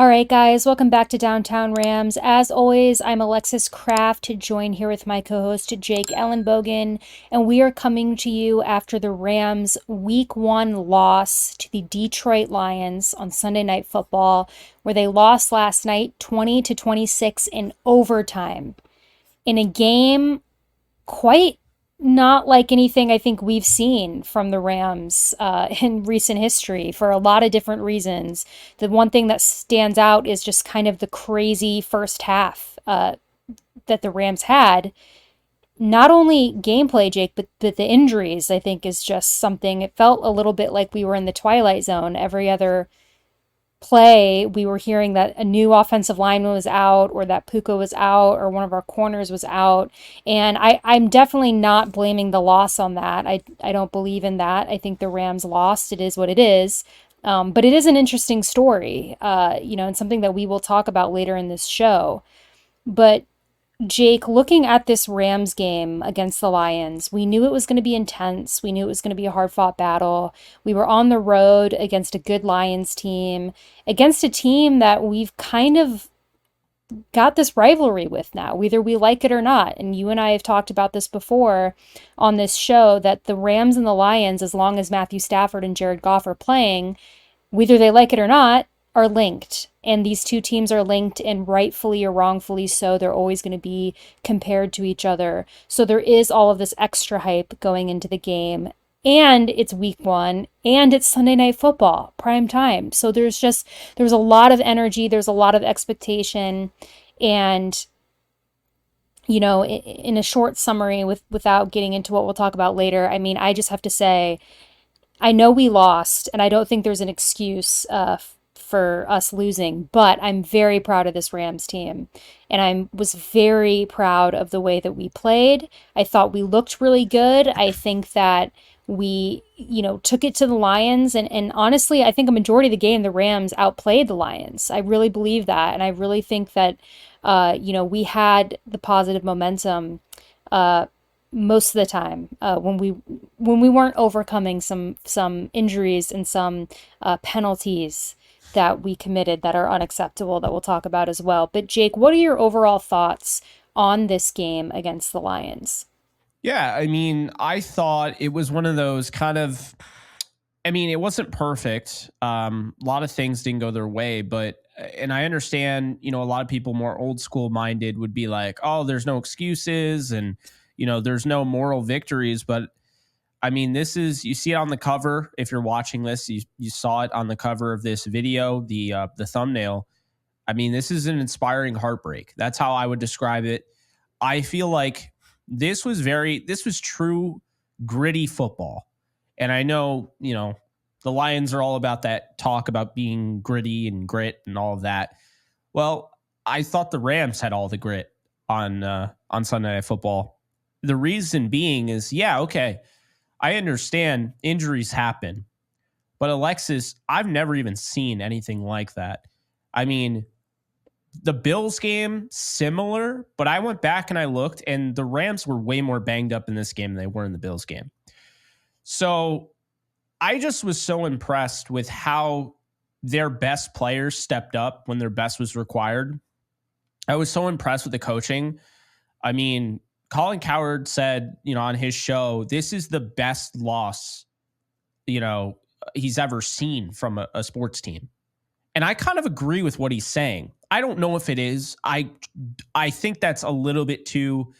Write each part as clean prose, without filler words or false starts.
All right, guys, welcome back to Downtown Rams. As always, I'm Alexis Kraft, joined here with my co host, Jake Ellenbogen, and we are coming to you after the Rams' Week 1 loss to the Detroit Lions on Sunday Night Football, where they lost last night 20-26 in overtime. In a game quite not like anything I think we've seen from the Rams in recent history for a lot of different reasons. The one thing that stands out is just kind of the crazy first half that the Rams had. Not only gameplay, Jake, but the injuries, I think, is just something. It felt a little bit like we were in the Twilight Zone. Every other play, we were hearing that a new offensive lineman was out, or that Puka was out, or one of our corners was out. And I'm definitely not blaming the loss on that. I don't believe in that. I think the Rams lost. It is what it is. But it is an interesting story, and something that we will talk about later in this show. But Jake, looking at this Rams game against the Lions, we knew it was going to be intense. We knew it was going to be a hard fought battle. We were on the road against a good Lions team, against a team that we've kind of got this rivalry with now, whether we like it or not. And you and I have talked about this before on this show, that the Rams and the Lions, as long as Matthew Stafford and Jared Goff are playing, whether they like it or not, are linked. And these two teams are linked, and rightfully or wrongfully so, they're always going to be compared to each other. So there is all of this extra hype going into the game. And it's week 1, and it's Sunday Night Football, prime time. So there's a lot of energy, there's a lot of expectation. And, in a short summary, without getting into what we'll talk about later, I mean, I just have to say, I know we lost, and I don't think there's an excuse for us losing, but I'm very proud of this Rams team, and I was very proud of the way that we played. I thought we looked really good. I think that we, took it to the Lions, and honestly, I think a majority of the game, the Rams outplayed the Lions. I really believe that, and I really think that, we had the positive momentum most of the time when we weren't overcoming some injuries and some penalties that we committed that are unacceptable, that we'll talk about as well. But Jake, what are your overall thoughts on this game against the Lions? Yeah, I mean, I thought it was one of those kind of, I mean, it wasn't perfect. A lot of things didn't go their way, but, and I understand, a lot of people more old school minded would be like, oh, there's no excuses and, there's no moral victories. But I mean, you see it on the cover. If you're watching this, you saw it on the cover of this video, the thumbnail. I mean, this is an inspiring heartbreak. That's how I would describe it. I feel like this was true gritty football. And I know, the Lions are all about that talk about being gritty and grit and all of that. Well, I thought the Rams had all the grit on Sunday Night Football. The reason being is, yeah, okay, I understand injuries happen, but Alexis, I've never even seen anything like that. I mean, the Bills game, similar, but I went back and I looked, and the Rams were way more banged up in this game than they were in the Bills game. So I just was so impressed with how their best players stepped up when their best was required. I was so impressed with the coaching. I mean, Colin Cowherd said, on his show, this is the best loss, he's ever seen from a sports team. And I kind of agree with what he's saying. I don't know if it is. I think that's a little bit too,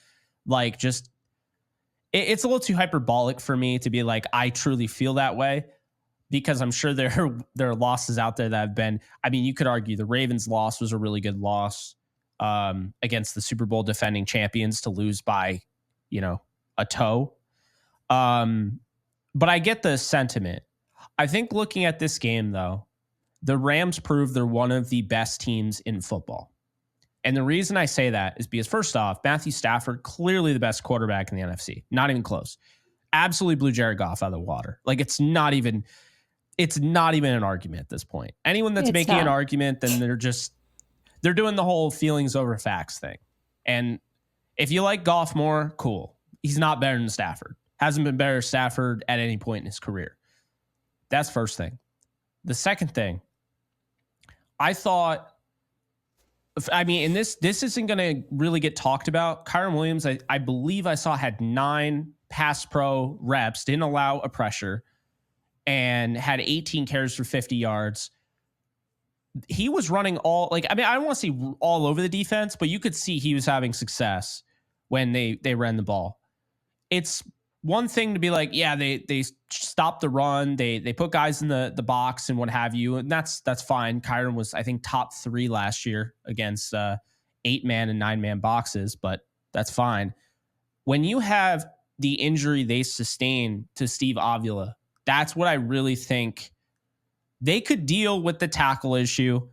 it's a little too hyperbolic for me to be like, I truly feel that way, because I'm sure there are losses out there that have been, I mean, you could argue the Ravens loss was a really good loss against the Super Bowl defending champions to lose by, a toe. But I get the sentiment. I think looking at this game, though, the Rams prove they're one of the best teams in football. And the reason I say that is because, first off, Matthew Stafford, clearly the best quarterback in the NFC. Not even close. Absolutely blew Jared Goff out of the water. Like, it's not even an argument at this point. Anyone that's making an argument, then they're doing the whole feelings over facts thing. And if you like Goff more, cool. He's not better than Stafford. Hasn't been better than Stafford at any point in his career. That's first thing. The second thing, I thought I mean, and this isn't going to really get talked about. Kyron Williams, I believe I saw, had 9 pass pro reps, didn't allow a pressure, and had 18 carries for 50 yards. He was running all, like, I mean, I don't want to say all over the defense, but you could see he was having success when they ran the ball. It's one thing to be like, yeah, they stopped the run, they put guys in the box and what have you, and that's fine. Kyron was, I think, top 3 last year against 8-man and 9-man boxes, but that's fine. When you have the injury they sustained to Steve Avila, that's what I really think they could deal with. The tackle issues,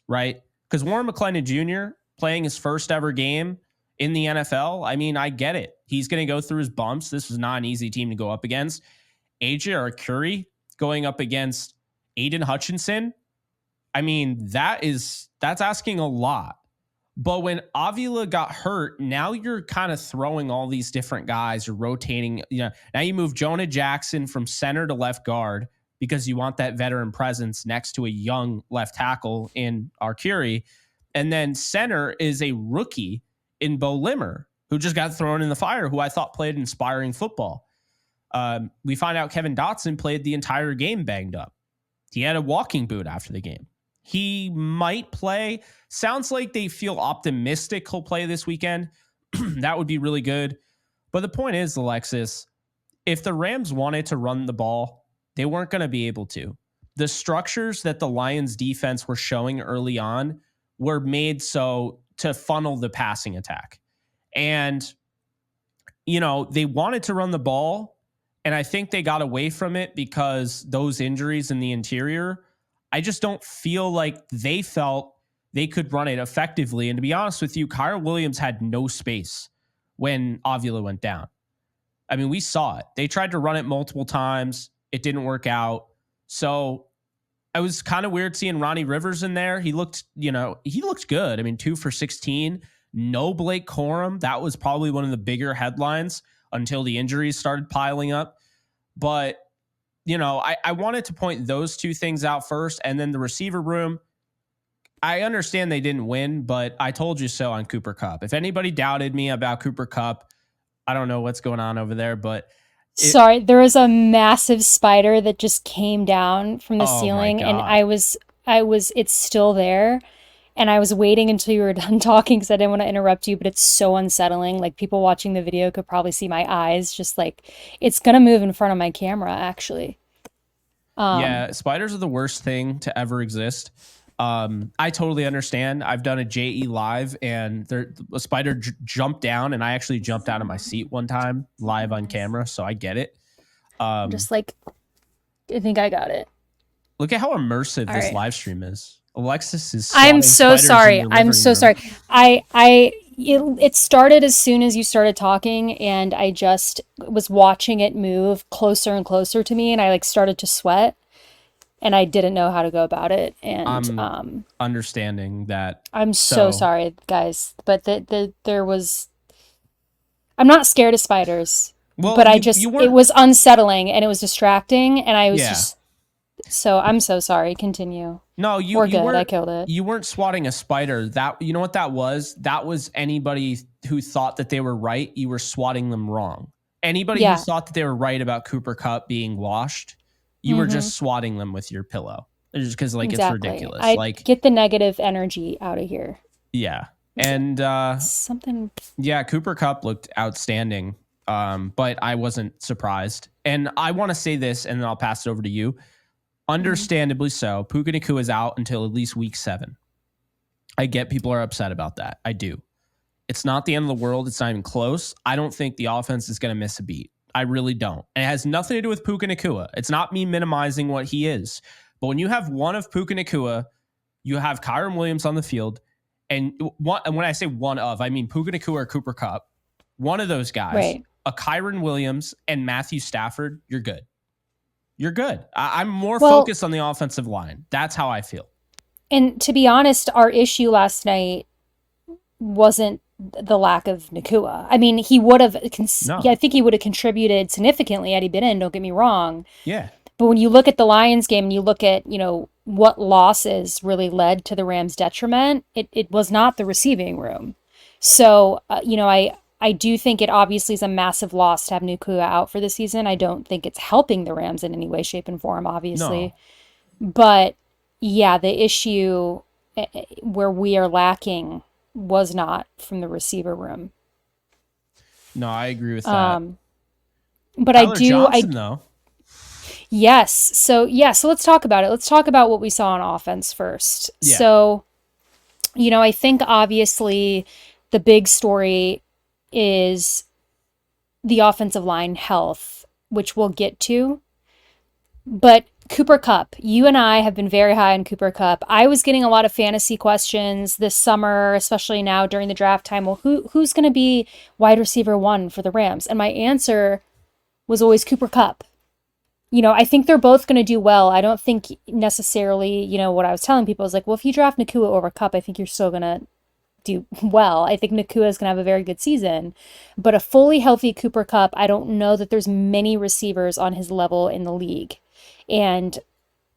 right? Because Warren McClendon Jr. playing his first ever game in the NFL, I mean, I get it. He's going to go through his bumps. This is not an easy team to go up against. AJ Arcuri going up against Aiden Hutchinson, I mean, that's asking a lot. But when Avila got hurt, now you're kind of throwing all these different guys. You're rotating. Now you move Jonah Jackson from center to left guard because you want that veteran presence next to a young left tackle in Arcuri. And then center is a rookie in Bo Limmer, who just got thrown in the fire, who I thought played inspiring football. We find out Kevin Dotson played the entire game banged up. He had a walking boot after the game. He might play. Sounds like they feel optimistic he'll play this weekend. That would be really good. But the point is, Alexis, if the Rams wanted to run the ball, they weren't going to be able to. The structures that the Lions defense were showing early on were made so to funnel the passing attack. And, they wanted to run the ball, and I think they got away from it because those injuries in the interior. I just don't feel like they felt they could run it effectively. And to be honest with you, Kyron Williams had no space when Avila went down. I mean, we saw it. They tried to run it multiple times. It didn't work out. So I was kind of weird seeing Ronnie Rivers in there. He looked good. I mean, 2 for 16. No Blake Corum. That was probably one of the bigger headlines until the injuries started piling up. But I wanted to point those 2 things out first. And then the receiver room, I understand they didn't win, but I told you so on Cooper Kupp. If anybody doubted me about Cooper Kupp, I don't know what's going on over there, but sorry, there was a massive spider that just came down from the ceiling, and it's still there. And I was waiting until you were done talking because I didn't want to interrupt you, but it's so unsettling. Like, people watching the video could probably see my eyes. Just like, it's going to move in front of my camera, actually. Yeah, spiders are the worst thing to ever exist. I totally understand. I've done a JE live, and a spider jumped down, and I actually jumped out of my seat one time live on camera, so I get it. Just like, I think I got it. Look at how immersive this live stream is. Alexis is. I'm so sorry. I'm so sorry. It started as soon as you started talking, and I just was watching it move closer and closer to me, and I started to sweat, and I didn't know how to go about it. And I'm understanding that. I'm so sorry, guys, but there was. I'm not scared of spiders, but it was unsettling and it was distracting, and I was just. So I'm so sorry. Continue. No, you weren't. I killed it. You weren't swatting a spider. That, you know what that was? That was anybody who thought that they were right. You were swatting them wrong. Anybody who thought that they were right about Cooper Kupp being washed, you were just swatting them with your pillow. Just because it's ridiculous. Get the negative energy out of here. Yeah, and something. Yeah, Cooper Kupp looked outstanding, but I wasn't surprised. And I want to say this, and then I'll pass it over to you. Understandably so, Puka Nacua is out until at least week 7. I get people are upset about that. I do. It's not the end of the world. It's not even close. I don't think the offense is going to miss a beat. I really don't. And it has nothing to do with Puka Nacua. It's not me minimizing what he is. But when you have one of Puka Nacua, you have Kyron Williams on the field. And when I say one of, I mean Puka Nacua or Cooper Kupp. One of those guys, a Kyron Williams and Matthew Stafford, you're good. You're good. I'm more focused on the offensive line. That's how I feel. And to be honest, our issue last night wasn't the lack of Nacua. I mean, he would have. I think he would have contributed significantly had he been in. Don't get me wrong. Yeah. But when you look at the Lions game and you look at, what losses really led to the Rams' detriment, it was not the receiving room. So, I do think it obviously is a massive loss to have Nukua out for the season. I don't think it's helping the Rams in any way, shape, and form, obviously. No, But yeah, the issue where we are lacking was not from the receiver room. no, I agree with that. Um, but Tyler Johnson, though. yes. So, yeah, so let's talk about it. Let's talk about what we saw on offense first. Yeah. So, I think obviously the big story is the offensive line health, which we'll get to. But Cooper Kupp, you and I have been very high on Cooper Kupp. I was getting a lot of fantasy questions this summer, especially now during the draft time. Well, who's going to be wide receiver one for the Rams? And my answer was always Cooper Kupp. I think they're both going to do well. I don't think necessarily, what I was telling people is like, well, if you draft Nakua over Kupp, I think you're still going to do well. I think Nakua is going to have a very good season, but a fully healthy Cooper Kupp, I don't know that there's many receivers on his level in the league. And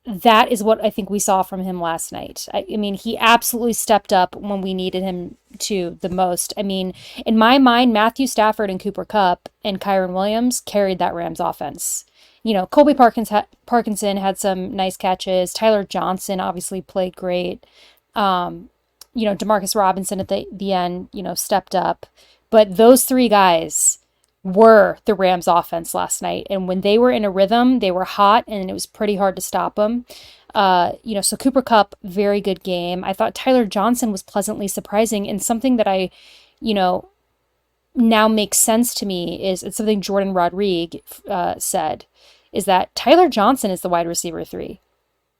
that is what I think we saw from him last night. I mean, he absolutely stepped up when we needed him to the most. I mean, in my mind, Matthew Stafford and Cooper Kupp and Kyron Williams carried that Rams offense. Colby Parkinson had some nice catches. Tyler Johnson obviously played great. Demarcus Robinson at the end, stepped up. But those three guys were the Rams offense last night. And when they were in a rhythm, they were hot and it was pretty hard to stop them. So Cooper Kupp, very good game. I thought Tyler Johnson was pleasantly surprising, and something that I, now makes sense to me is it's something Jordan Rodriguez said, is that Tyler Johnson is the wide receiver 3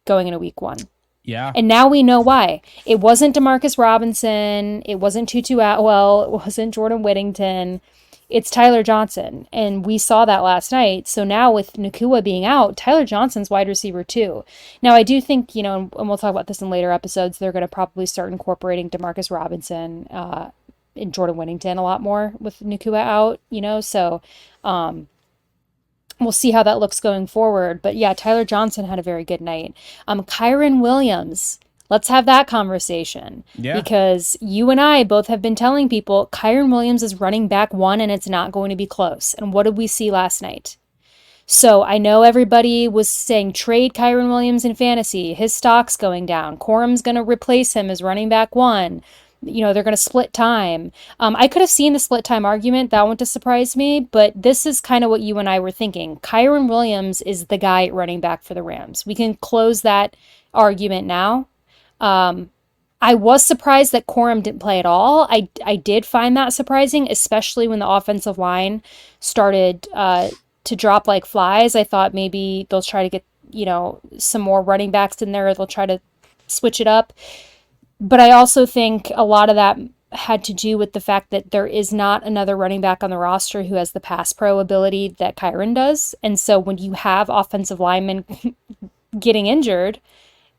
going into week 1. Yeah. And now we know why. It wasn't Demarcus Robinson. It wasn't Tutu Atwell. It wasn't Jordan Whittington. It's Tyler Johnson. And we saw that last night. So now with Nakua being out, Tyler Johnson's wide receiver 2. Now I do think, and we'll talk about this in later episodes, they're going to probably start incorporating Demarcus Robinson and Jordan Whittington a lot more with Nakua out, so we'll see how that looks going forward. But yeah, Tyler Johnson had a very good night. Kyron Williams, let's have that conversation. Yeah. Because you and I both have been telling people Kyron Williams is running back 1 and it's not going to be close. And what did we see last night? So I know everybody was saying trade Kyron Williams in fantasy. His stock's going down. Corum's going to replace him as running back 1. They're going to split time. I could have seen the split time argument. That wouldn't have surprised me. But this is kind of what you and I were thinking. Kyron Williams is the guy at running back for the Rams. We can close that argument now. I was surprised that Corum didn't play at all. I did find that surprising, especially when the offensive line started to drop like flies. I thought maybe they'll try to get, some more running backs in there. They'll try to switch it up. But I also think a lot of that had to do with the fact that there is not another running back on the roster who has the pass pro ability that Kyron does. And so when you have offensive linemen getting injured,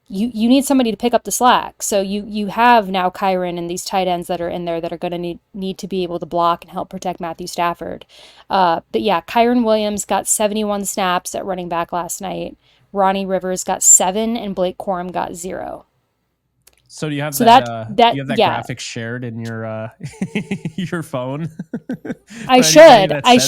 you need somebody to pick up the slack. So you have now Kyron and these tight ends that are in there that are going to need to be able to block and help protect Matthew Stafford. But yeah, Kyron Williams got 71 snaps at running back last night. Ronnie Rivers got 7 and Blake Corum got 0. So do you have So that yeah. graphic shared in your your phone? I should. I'm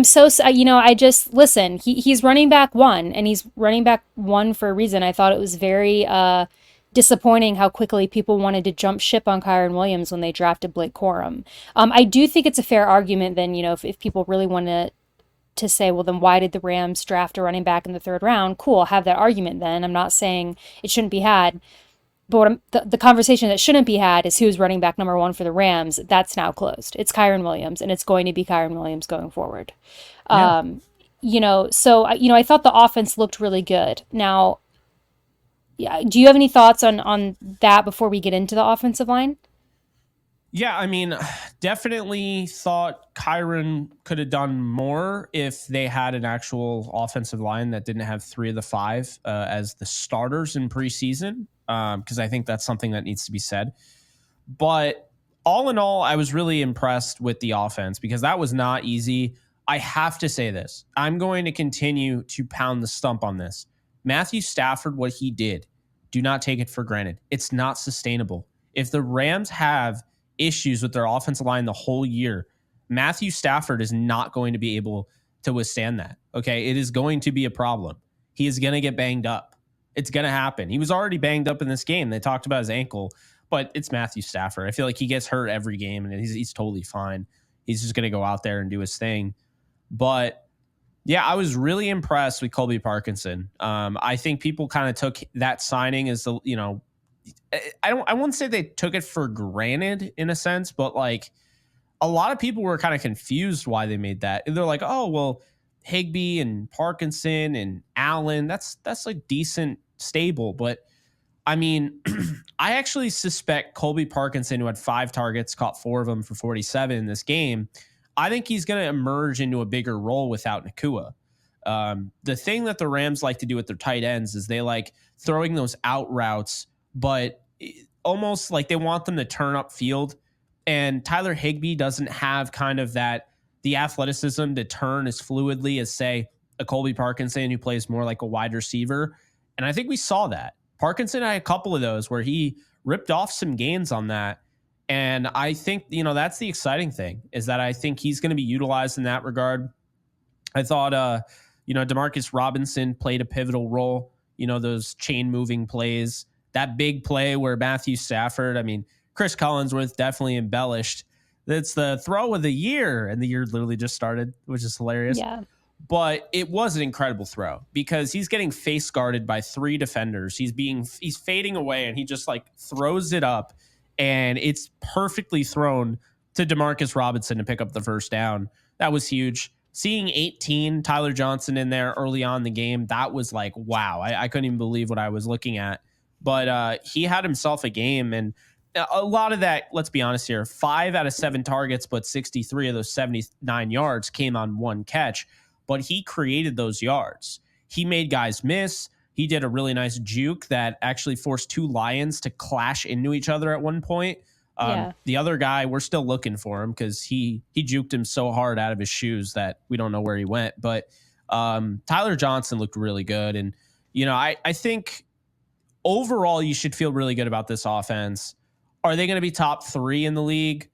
so, I just, listen, he's running back 1 and he's running back 1 for a reason. I thought it was very disappointing how quickly people wanted to jump ship on Kyron Williams when they drafted Blake Corum. I do think it's a fair argument then, if people really want to say, well, then why did the Rams draft a running back in the 3rd round? Cool, have that argument then. I'm not saying it shouldn't be had. But the conversation that shouldn't be had is who's running back number 1 for the Rams. That's now closed. It's Kyron Williams, and it's going to be Kyron Williams going forward. Yeah. I thought the offense looked really good. Now, yeah, do you have any thoughts on that before we get into the offensive line? Yeah, I mean, definitely thought Kyron could have done more if they had an actual offensive line that didn't have 3 of the 5 as the starters in preseason, because I think that's something that needs to be said. But all in all, I was really impressed with the offense because that was not easy. I have to say this. I'm going to continue to pound the stump on this. Matthew Stafford, what he did, do not take it for granted. It's not sustainable. If the Rams have issues with their offensive line the whole year, Matthew Stafford is not going to be able to withstand that. Okay. It is going to be a problem. He is going to get banged up. It's going to happen. He was already banged up in this game. They talked about his ankle, but it's Matthew Stafford. I feel like he gets hurt every game and he's totally fine. He's just going to go out there and do his thing. But yeah, I was really impressed with Colby Parkinson. I think people kind of took that signing as the, I wouldn't say they took it for granted in a sense, but like a lot of people were kind of confused why they made that. They're like, oh, well, Higbee and Parkinson and Allen, that's like decent stable. But I mean, I actually suspect Colby Parkinson, who had 5 targets, caught 4 of them for 47 in this game, I think he's going to emerge into a bigger role without Nakua. The thing that the Rams like to do with their tight ends is they like throwing those out routes, but almost like they want them to turn up field. And Tyler Higbee doesn't have kind of the athleticism to turn as fluidly as, say, a Colby Parkinson who plays more like a wide receiver. And I think we saw that. Parkinson had a couple of those where he ripped off some gains on that. And I think, that's the exciting thing, is that I think he's going to be utilized in that regard. I thought, Demarcus Robinson played a pivotal role, those chain moving plays, that big play where Matthew Stafford, Chris Collinsworth definitely embellished. It's the throw of the year, and the year literally just started, which is hilarious. Yeah. But it was an incredible throw because he's getting face guarded by 3 defenders. He's fading away, and he just like throws it up, and it's perfectly thrown to Demarcus Robinson to pick up the first down. That was huge. Seeing 18 Tyler Johnson in there early on in the game, that was like, wow. I couldn't even believe what I was looking at. But he had himself a game, and a lot of that, let's be honest here, 5 out of 7 targets, but 63 of those 79 yards came on 1 catch. But he created those yards. He made guys miss. He did a really nice juke that actually forced 2 Lions to clash into each other at one point. The other guy, we're still looking for him because he juked him so hard out of his shoes that we don't know where he went. But Tyler Johnson looked really good. And, I think overall you should feel really good about this offense. Are they going to be top 3 in the league?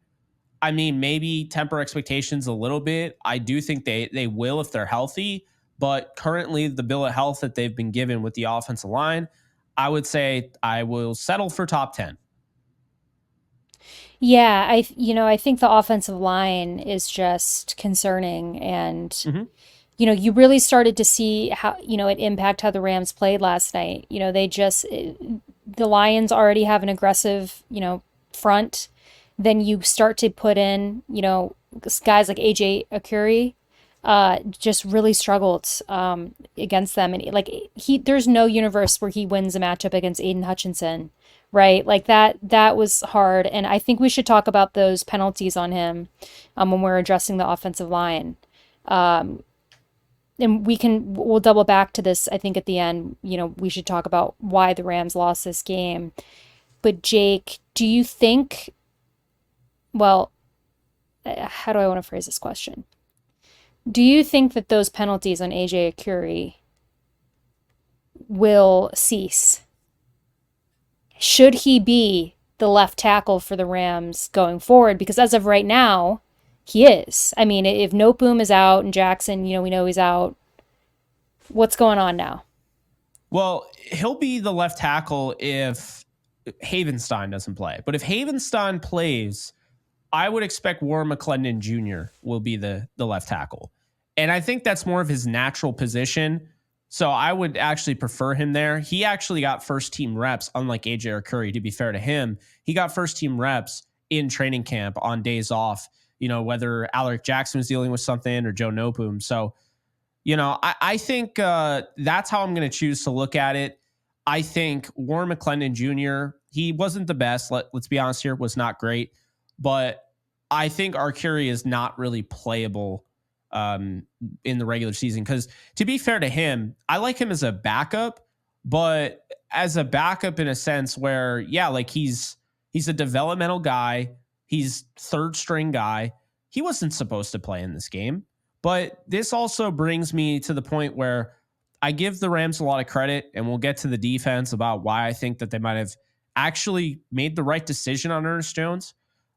Maybe temper expectations a little bit. I do think they will if they're healthy, but currently the bill of health that they've been given with the offensive line, I would say I will settle for top 10. Yeah, I think the offensive line is just concerning, and Mm-hmm. you really started to see how, it impact how the Rams played last night. The Lions already have an aggressive, front. Then you start to put in, guys like AJ Akuri, just really struggled against them. And like there's no universe where he wins a matchup against Aiden Hutchinson, right? Like that was hard. And I think we should talk about those penalties on him when we're addressing the offensive line. And we'll double back to this. I think at the end, we should talk about why the Rams lost this game. But Jake, do you think, well, how do I want to phrase this question? Do you think that those penalties on AJ Akuri will cease? Should he be the left tackle for the Rams going forward? Because as of right now, he is. If Noteboom is out and Jackson, we know he's out. What's going on now? Well, he'll be the left tackle if Havenstein doesn't play. But if Havenstein plays, I would expect Warren McClendon Jr. will be the left tackle. And I think that's more of his natural position. So I would actually prefer him there. He actually got first team reps, unlike AJ Curry, to be fair to him. He got first team reps in training camp on days off, whether Alec Jackson was dealing with something or Joe Noteboom. So, I think that's how I'm going to choose to look at it. I think Warren McClendon Jr., he wasn't the best. Let's be honest here, was not great. But I think Arcuri is not really playable in the regular season. Because to be fair to him, I like him as a backup, but as a backup in a sense where, he's a developmental guy. He's third string guy. He wasn't supposed to play in this game. But this also brings me to the point where I give the Rams a lot of credit, and we'll get to the defense about why I think that they might have actually made the right decision on Ernest Jones.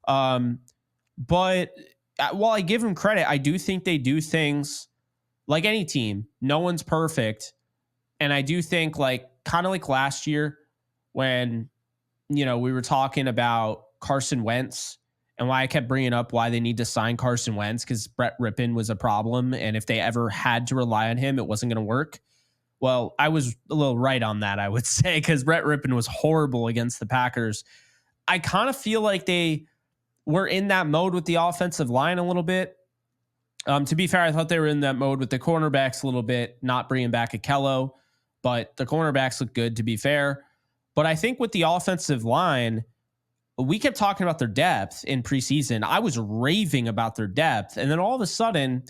Um, but while I give them credit, I do think they do things like any team. No one's perfect. And I do think, like, kind of like last year when, we were talking about Carson Wentz and why I kept bringing up why they need to sign Carson Wentz because Brett Rippon was a problem. And if they ever had to rely on him, it wasn't going to work. Well, I was a little right on that, I would say, because Brett Rippon was horrible against the Packers. I kind of feel like they were in that mode with the offensive line a little bit. To be fair, I thought they were in that mode with the cornerbacks a little bit, not bringing back Akello, but the cornerbacks look good, to be fair. But I think with the offensive line, we kept talking about their depth in preseason. I was raving about their depth. And then all of a sudden,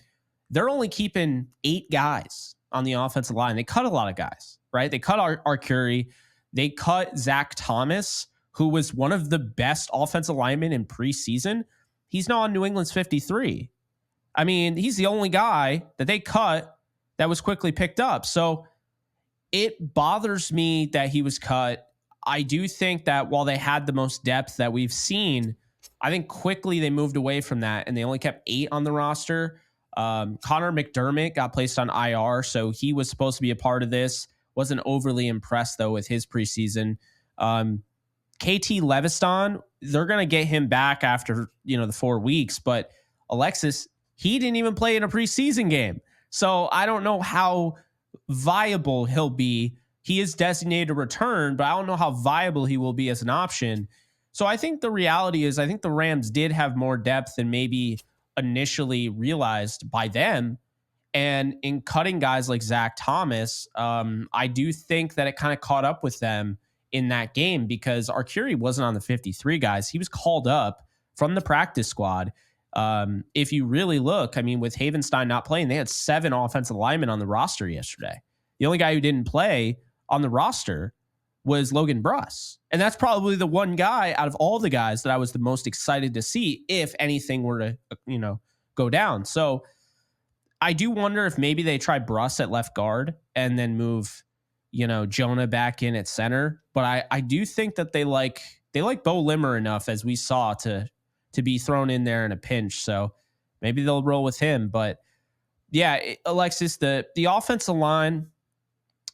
they're only keeping 8 guys on the offensive line. They cut a lot of guys, right? They cut Arcuri. They cut Zach Thomas, who was one of the best offensive linemen in preseason. He's now on New England's 53. I mean, he's the only guy that they cut that was quickly picked up. So it bothers me that he was cut. I do think that while they had the most depth that we've seen, I think quickly they moved away from that and they only kept 8 on the roster. Connor McDermott got placed on IR, so he was supposed to be a part of this. Wasn't overly impressed, though, with his preseason. KT Leviston, they're going to get him back after, the 4 weeks, but Alexis, he didn't even play in a preseason game. So I don't know how viable he'll be. He is designated to return, but I don't know how viable he will be as an option. So I think the reality is I think the Rams did have more depth than maybe initially realized by them. And in cutting guys like Zach Thomas, I do think that it kind of caught up with them in that game because Arcuri wasn't on the 53 guys. He was called up from the practice squad. If you really look, I mean, with Havenstein not playing, they had 7 offensive linemen on the roster yesterday. The only guy who didn't play on the roster was Logan Bruss. And that's probably the one guy out of all the guys that I was the most excited to see if anything were to, go down. So I do wonder if maybe they try Bruss at left guard and then move, Jonah back in at center. But I do think that they like Bo Limmer enough, as we saw, to be thrown in there in a pinch. So maybe they'll roll with him. But yeah, Alexis, the offensive line,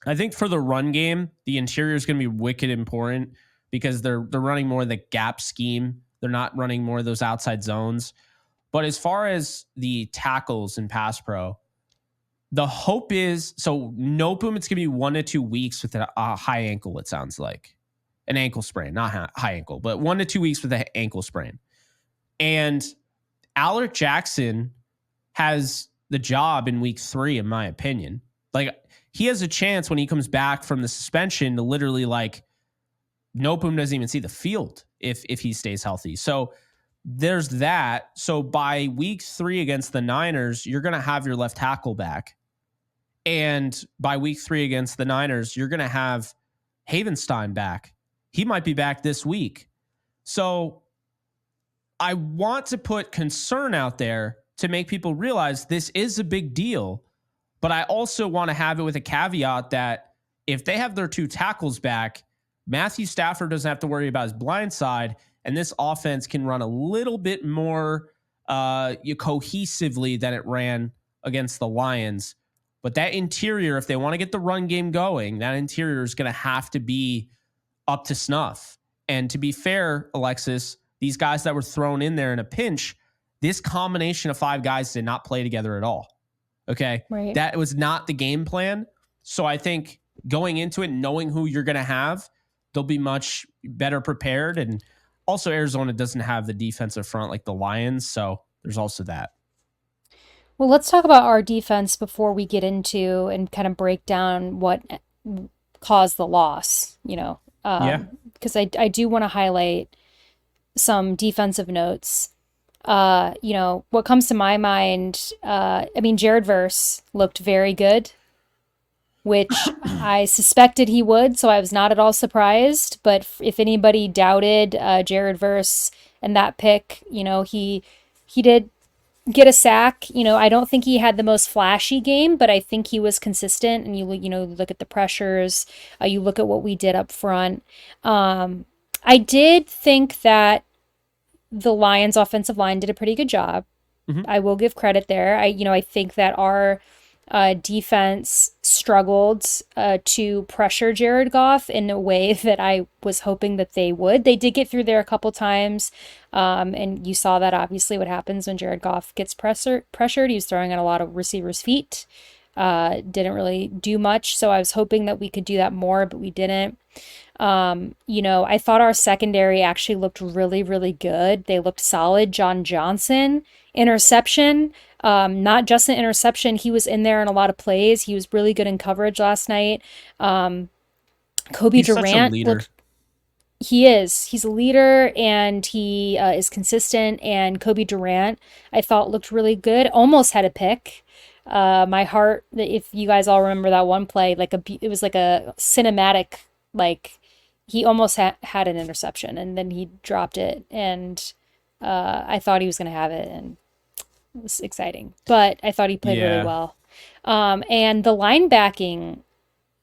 I think for the run game, the interior is going to be wicked important because they're running more of the gap scheme. They're not running more of those outside zones. But as far as the tackles in pass pro, the hope is, so Nopum, it's going to be 1 to 2 weeks with a high ankle, it sounds like. An ankle sprain, not high ankle, but 1 to 2 weeks with an ankle sprain. And Alec Jackson has the job in week 3, in my opinion. Like, he has a chance when he comes back from the suspension to literally, like, Nopum doesn't even see the field if he stays healthy. So there's that. So by week 3 against the Niners, you're going to have your left tackle back. And by week 3 against the Niners, you're going to have Havenstein back. He might be back this week. So I want to put concern out there to make people realize this is a big deal. But I also want to have it with a caveat that if they have their 2 tackles back, Matthew Stafford doesn't have to worry about his blind side, and this offense can run a little bit more cohesively than it ran against the Lions. But that interior, if they want to get the run game going, that interior is going to have to be up to snuff. And to be fair, Alexis, these guys that were thrown in there in a pinch, this combination of 5 guys did not play together at all. Okay. Right. That was not the game plan. So I think going into it, knowing who you're going to have, they'll be much better prepared. And also Arizona doesn't have the defensive front like the Lions. So there's also that. Well, let's talk about our defense before we get into and kind of break down what caused the loss, because I do want to highlight some defensive notes. What comes to my mind, Jared Verse looked very good, which I suspected he would, so I was not at all surprised. But if anybody doubted Jared Verse and that pick, he did get a sack. I don't think he had the most flashy game, but I think he was consistent. And you look at the pressures, you look at what we did up front. I did think that the Lions' offensive line did a pretty good job. Mhm. I will give credit there. I think that our defense struggled to pressure Jared Goff in a way that I was hoping that they would. They did get through there a couple times, and you saw that obviously what happens when Jared Goff gets pressured. He was throwing at a lot of receivers' feet. Didn't really do much, so I was hoping that we could do that more, but we didn't. I thought our secondary actually looked really, really good. They looked solid. John Johnson, interception. Not just an interception. He was in there in a lot of plays. He was really good in coverage last night. Kobe He's such a Durant leader. looked he is. He's a leader and he is consistent. And Kobe Durant, I thought looked really good. Almost had a pick. My heart. If you guys all remember that one play, it was like a cinematic. Like he almost had an interception and then he dropped it. And I thought he was going to have it, and it was exciting. But I thought he played really Yeah. well. And the linebacking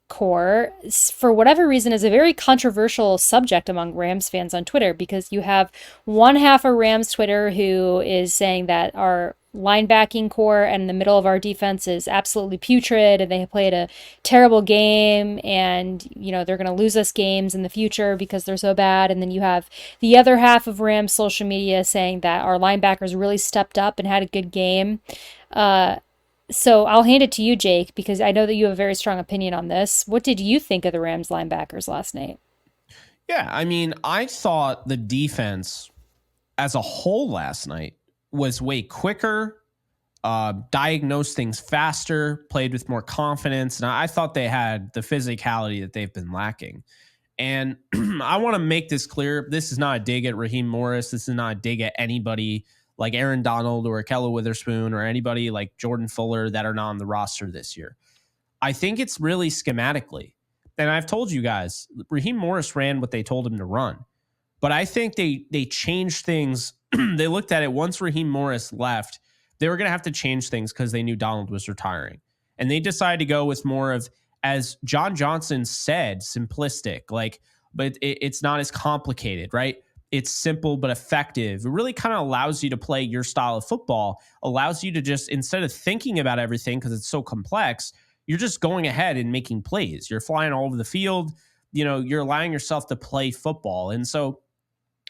core, for whatever reason, is a very controversial subject among Rams fans on Twitter, because you have one half of Rams Twitter who is saying that our linebacking core and the middle of our defense is absolutely putrid and they played a terrible game, and they're going to lose us games in the future because they're so bad. And then you have the other half of Rams social media saying that our linebackers really stepped up and had a good game. So I'll hand it to you, Jake, because I know that you have a very strong opinion on this. What did you think of the Rams linebackers last night? Yeah. I mean, I thought the defense as a whole last night was way quicker, diagnosed things faster, played with more confidence. And I thought they had the physicality that they've been lacking. And I want to make this clear. This is not a dig at Raheem Morris. This is not a dig at anybody like Aaron Donald or Akella Witherspoon or anybody like Jordan Fuller that are not on the roster this year. I think it's really schematically. And I've told you guys, Raheem Morris ran what they told him to run. But I think they changed things. They looked at it once Raheem Morris left. They were going to have to change things because they knew Donald was retiring. And they decided to go with more of, as John Johnson said, simplistic. But it's not as complicated, right? It's simple but effective. It really kind of allows you to play your style of football, allows you to just, instead of thinking about everything because it's so complex, you're just going ahead and making plays. You're flying all over the field. You're allowing yourself to play football. And so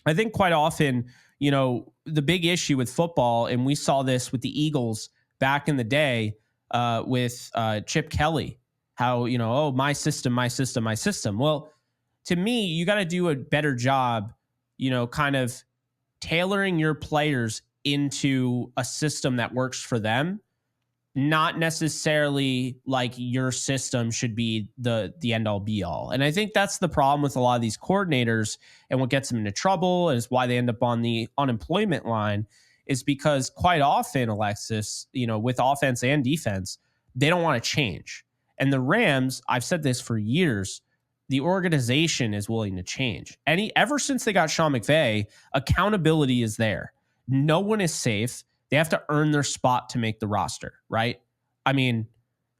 I think quite often, the big issue with football, and we saw this with the Eagles back in the day with Chip Kelly, how, oh, my system, my system, my system. Well, to me, you got to do a better job, kind of tailoring your players into a system that works for them, not necessarily like your system should be the end all be all. And I think that's the problem with a lot of these coordinators, and what gets them into trouble is why they end up on the unemployment line, is because quite often, Alexis, with offense and defense, they don't want to change. And the Rams, I've said this for years, the organization is willing to change. Ever since they got Sean McVay, accountability is there. No one is safe. They have to earn their spot to make the roster, right? I mean,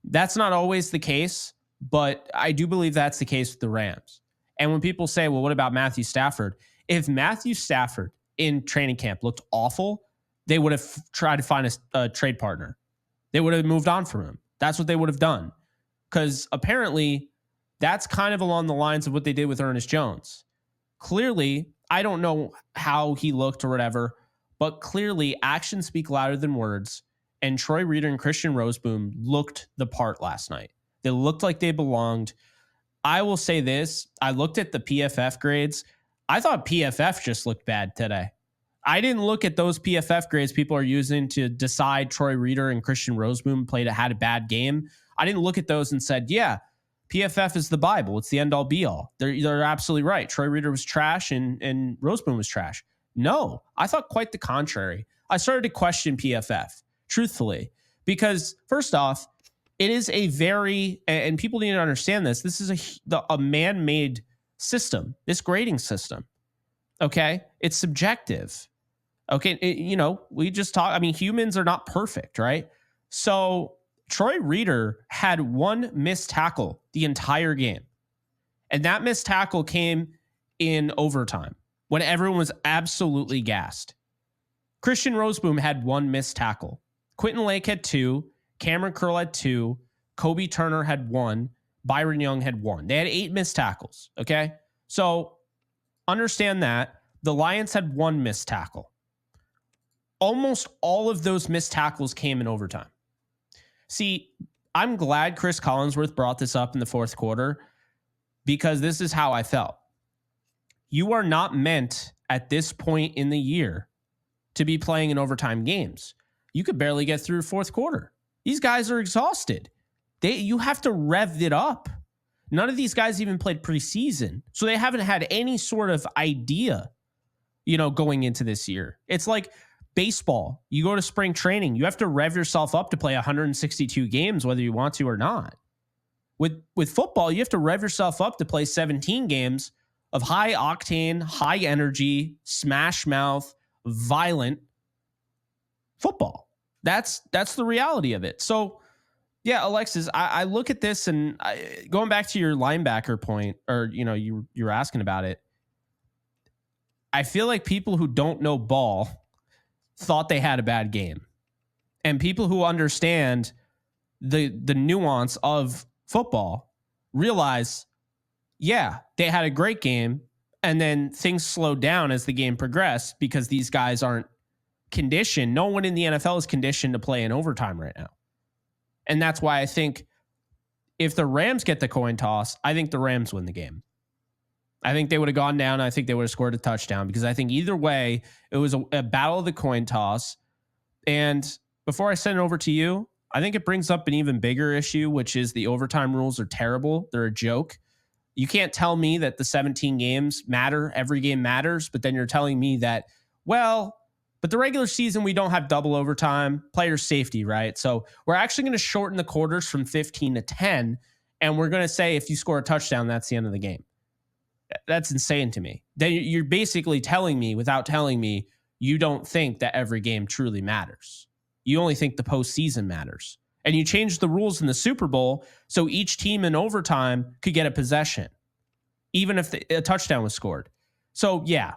that's not always the case, but I do believe that's the case with the Rams. And when people say, well, what about Matthew Stafford? If Matthew Stafford in training camp looked awful, they would have tried to find a trade partner. They would have moved on from him. That's what they would have done. Because apparently that's kind of along the lines of what they did with Ernest Jones. Clearly, I don't know how he looked or whatever, but clearly actions speak louder than words. And Troy Reader and Christian Roseboom looked the part last night. They looked like they belonged. I will say this. I looked at the PFF grades. I thought PFF just looked bad today. I didn't look at those PFF grades people are using to decide Troy Reader and Christian Roseboom had a bad game. I didn't look at those and said, yeah, PFF is the Bible. It's the end all be all. They're absolutely right. Troy Reader was trash and Roseboom was trash. No, I thought quite the contrary. I started to question PFF, truthfully, because first off, it is a very, and people need to understand this, this is a man-made system, this grading system, okay? It's subjective. Okay, we just talk. I mean, humans are not perfect, right? So Troy Reader had one missed tackle the entire game, and that missed tackle came in overtime when everyone was absolutely gassed. Christian Roseboom had one missed tackle. Quentin Lake had two. Cameron Curl had two. Kobe Turner had one. Byron Young had one. They had 8 missed tackles. Okay. So understand that the Lions had one missed tackle. Almost all of those missed tackles came in overtime. See, I'm glad Chris Collinsworth brought this up in the fourth quarter because this is how I felt. You are not meant at this point in the year to be playing in overtime games. You could barely get through fourth quarter. These guys are exhausted. You have to rev it up. None of these guys even played preseason, so they haven't had any sort of idea, going into this year. It's like baseball. You go to spring training, you have to rev yourself up to play 162 games, whether you want to or not. With football, you have to rev yourself up to play 17 games of high octane, high energy, smash mouth, violent football. That's the reality of it. So, yeah, Alexis, I look at this and going back to your linebacker point, or you were asking about it. I feel like people who don't know ball thought they had a bad game, and people who understand the nuance of football realize, yeah, they had a great game, and then things slowed down as the game progressed because these guys aren't conditioned. No one in the NFL is conditioned to play in overtime right now. And that's why I think if the Rams get the coin toss, I think the Rams win the game. I think they would have gone down. I think they would have scored a touchdown because I think either way, it was a battle of the coin toss. And before I send it over to you, I think it brings up an even bigger issue, which is the overtime rules are terrible. They're a joke. You can't tell me that the 17 games matter. Every game matters. But then you're telling me that, well, but the regular season, we don't have double overtime, player safety, right? So we're actually going to shorten the quarters from 15 to 10. And we're going to say if you score a touchdown, that's the end of the game. That's insane to me. Then you're basically telling me, without telling me, you don't think that every game truly matters. You only think the postseason matters. And you changed the rules in the Super Bowl so each team in overtime could get a possession, even if a touchdown was scored. So, yeah,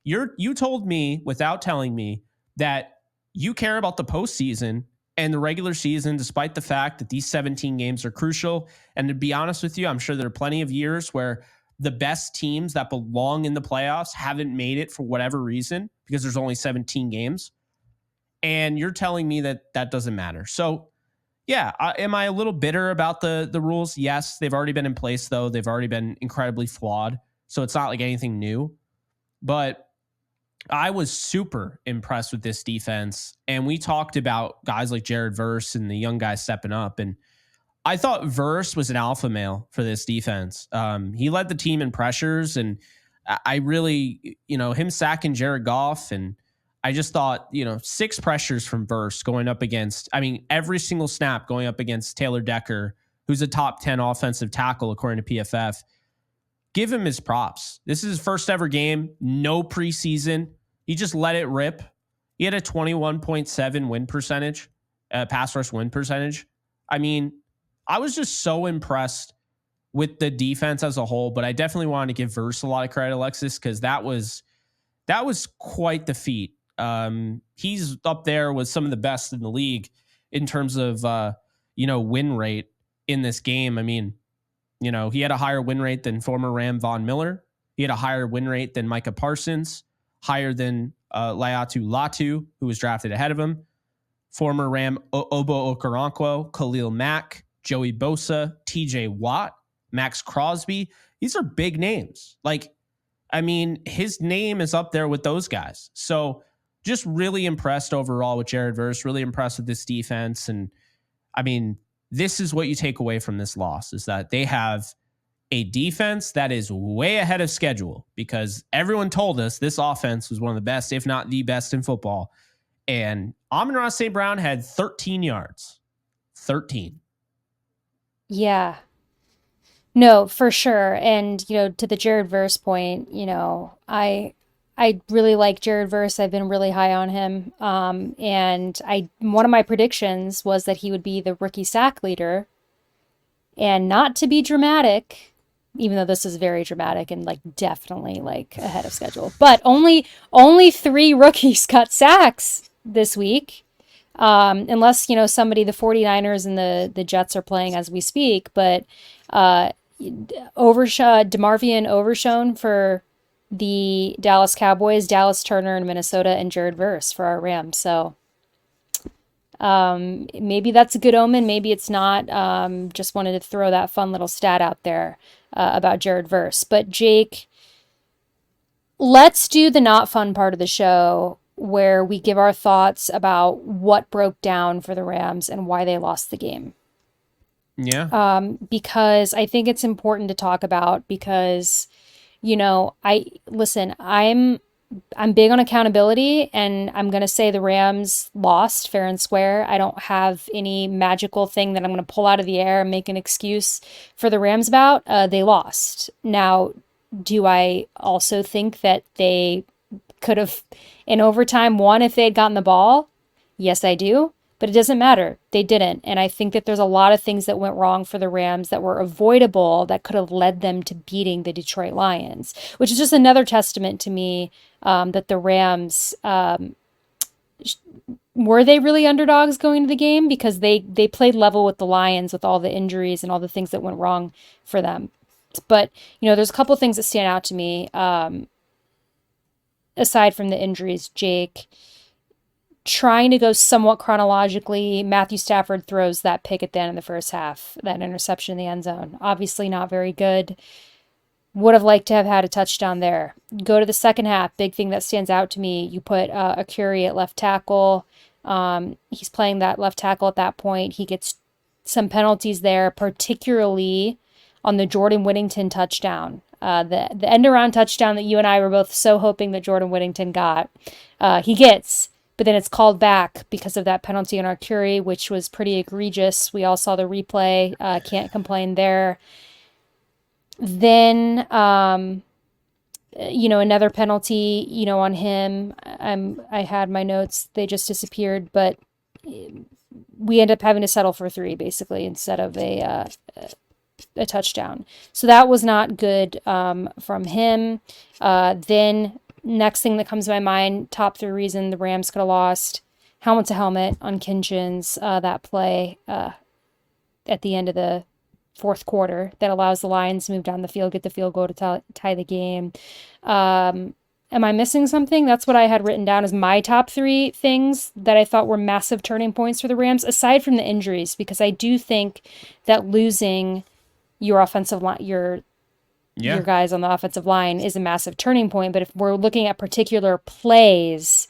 you told me without telling me that you care about the postseason and the regular season, despite the fact that these 17 games are crucial. And to be honest with you, I'm sure there are plenty of years where the best teams that belong in the playoffs haven't made it for whatever reason because there's only 17 games. And you're telling me that that doesn't matter. So, yeah, am I a little bitter about the rules? Yes, they've already been in place, though. They've already been incredibly flawed. So it's not like anything new. But I was super impressed with this defense. And we talked about guys like Jared Verse and the young guys stepping up. And I thought Verse was an alpha male for this defense. He led the team in pressures, and I really, him sacking Jared Goff, and I just thought, 6 pressures from Verse going up against, every single snap going up against Taylor Decker, who's a top 10 offensive tackle according to PFF. Give him his props. This is his first ever game, no preseason. He just let it rip. He had a 21.7 win percentage, pass rush win percentage. I was just so impressed with the defense as a whole, but I definitely wanted to give Verse a lot of credit, Alexis, because that was quite the feat. He's up there with some of the best in the league in terms of win rate in this game. He had a higher win rate than former Ram Von Miller. He had a higher win rate than Micah Parsons, higher than Laiatu Latu, who was drafted ahead of him. Former Ram Obo Okoronkwo, Khalil Mack, Joey Bosa, TJ Watt, Max Crosby. These are big names. His name is up there with those guys. So just really impressed overall with Jared Verse, really impressed with this defense. And this is what you take away from this loss is that they have a defense that is way ahead of schedule because everyone told us this offense was one of the best, if not the best in football. And Amon-Ra St. Brown had 13 yards. 13. Yeah. No, for sure. And, to the Jared Verse point, I really like Jared Verse. I've been really high on him. And one of my predictions was that he would be the rookie sack leader. And not to be dramatic, even though this is very dramatic and like definitely like ahead of schedule, but only three rookies got sacks this week. Unless, somebody, the 49ers and the Jets are playing as we speak, but DeMarvion Overshone for the Dallas Cowboys, Dallas Turner in Minnesota, and Jared Verse for our Rams. So maybe that's a good omen. Maybe it's not. Just wanted to throw that fun little stat out there about Jared Verse. But Jake, let's do the not fun part of the show where we give our thoughts about what broke down for the Rams and why they lost the game. Yeah. Because I think it's important to talk about because, I'm big on accountability, and I'm going to say the Rams lost fair and square. I don't have any magical thing that I'm going to pull out of the air and make an excuse for the Rams about. They lost. Now, do I also think that they could have, in overtime, won if they had gotten the ball? Yes, I do. But it doesn't matter. They didn't. And I think that there's a lot of things that went wrong for the Rams that were avoidable that could have led them to beating the Detroit Lions, which is just another testament to me that the Rams, were they really underdogs going into the game? Because they played level with the Lions with all the injuries and all the things that went wrong for them. But, there's a couple things that stand out to me aside from the injuries, Jake. Trying to go somewhat chronologically, Matthew Stafford throws that pick at the end of the first half, that interception in the end zone. Obviously not very good. Would have liked to have had a touchdown there. Go to the second half. Big thing that stands out to me, you put Akuri at left tackle. He's playing that left tackle at that point. He gets some penalties there, particularly on the Jordan Whittington touchdown. The end-around touchdown that you and I were both so hoping that Jordan Whittington got. He gets... But then it's called back because of that penalty on Arcuri, which was pretty egregious. We all saw the replay. Can't complain there. Then, another penalty, on him. I had my notes. They just disappeared. But we end up having to settle for 3, basically, instead of a touchdown. So that was not good from him. Then... Next thing that comes to my mind, top 3 reason the Rams could have lost, helmet to helmet on Kinchins, that play at the end of the fourth quarter that allows the Lions to move down the field, get the field goal to tie the game. Am I missing something? That's what I had written down as my top 3 things that I thought were massive turning points for the Rams, aside from the injuries, because I do think that losing your offensive line, your guys on the offensive line is a massive turning point. But if we're looking at particular plays,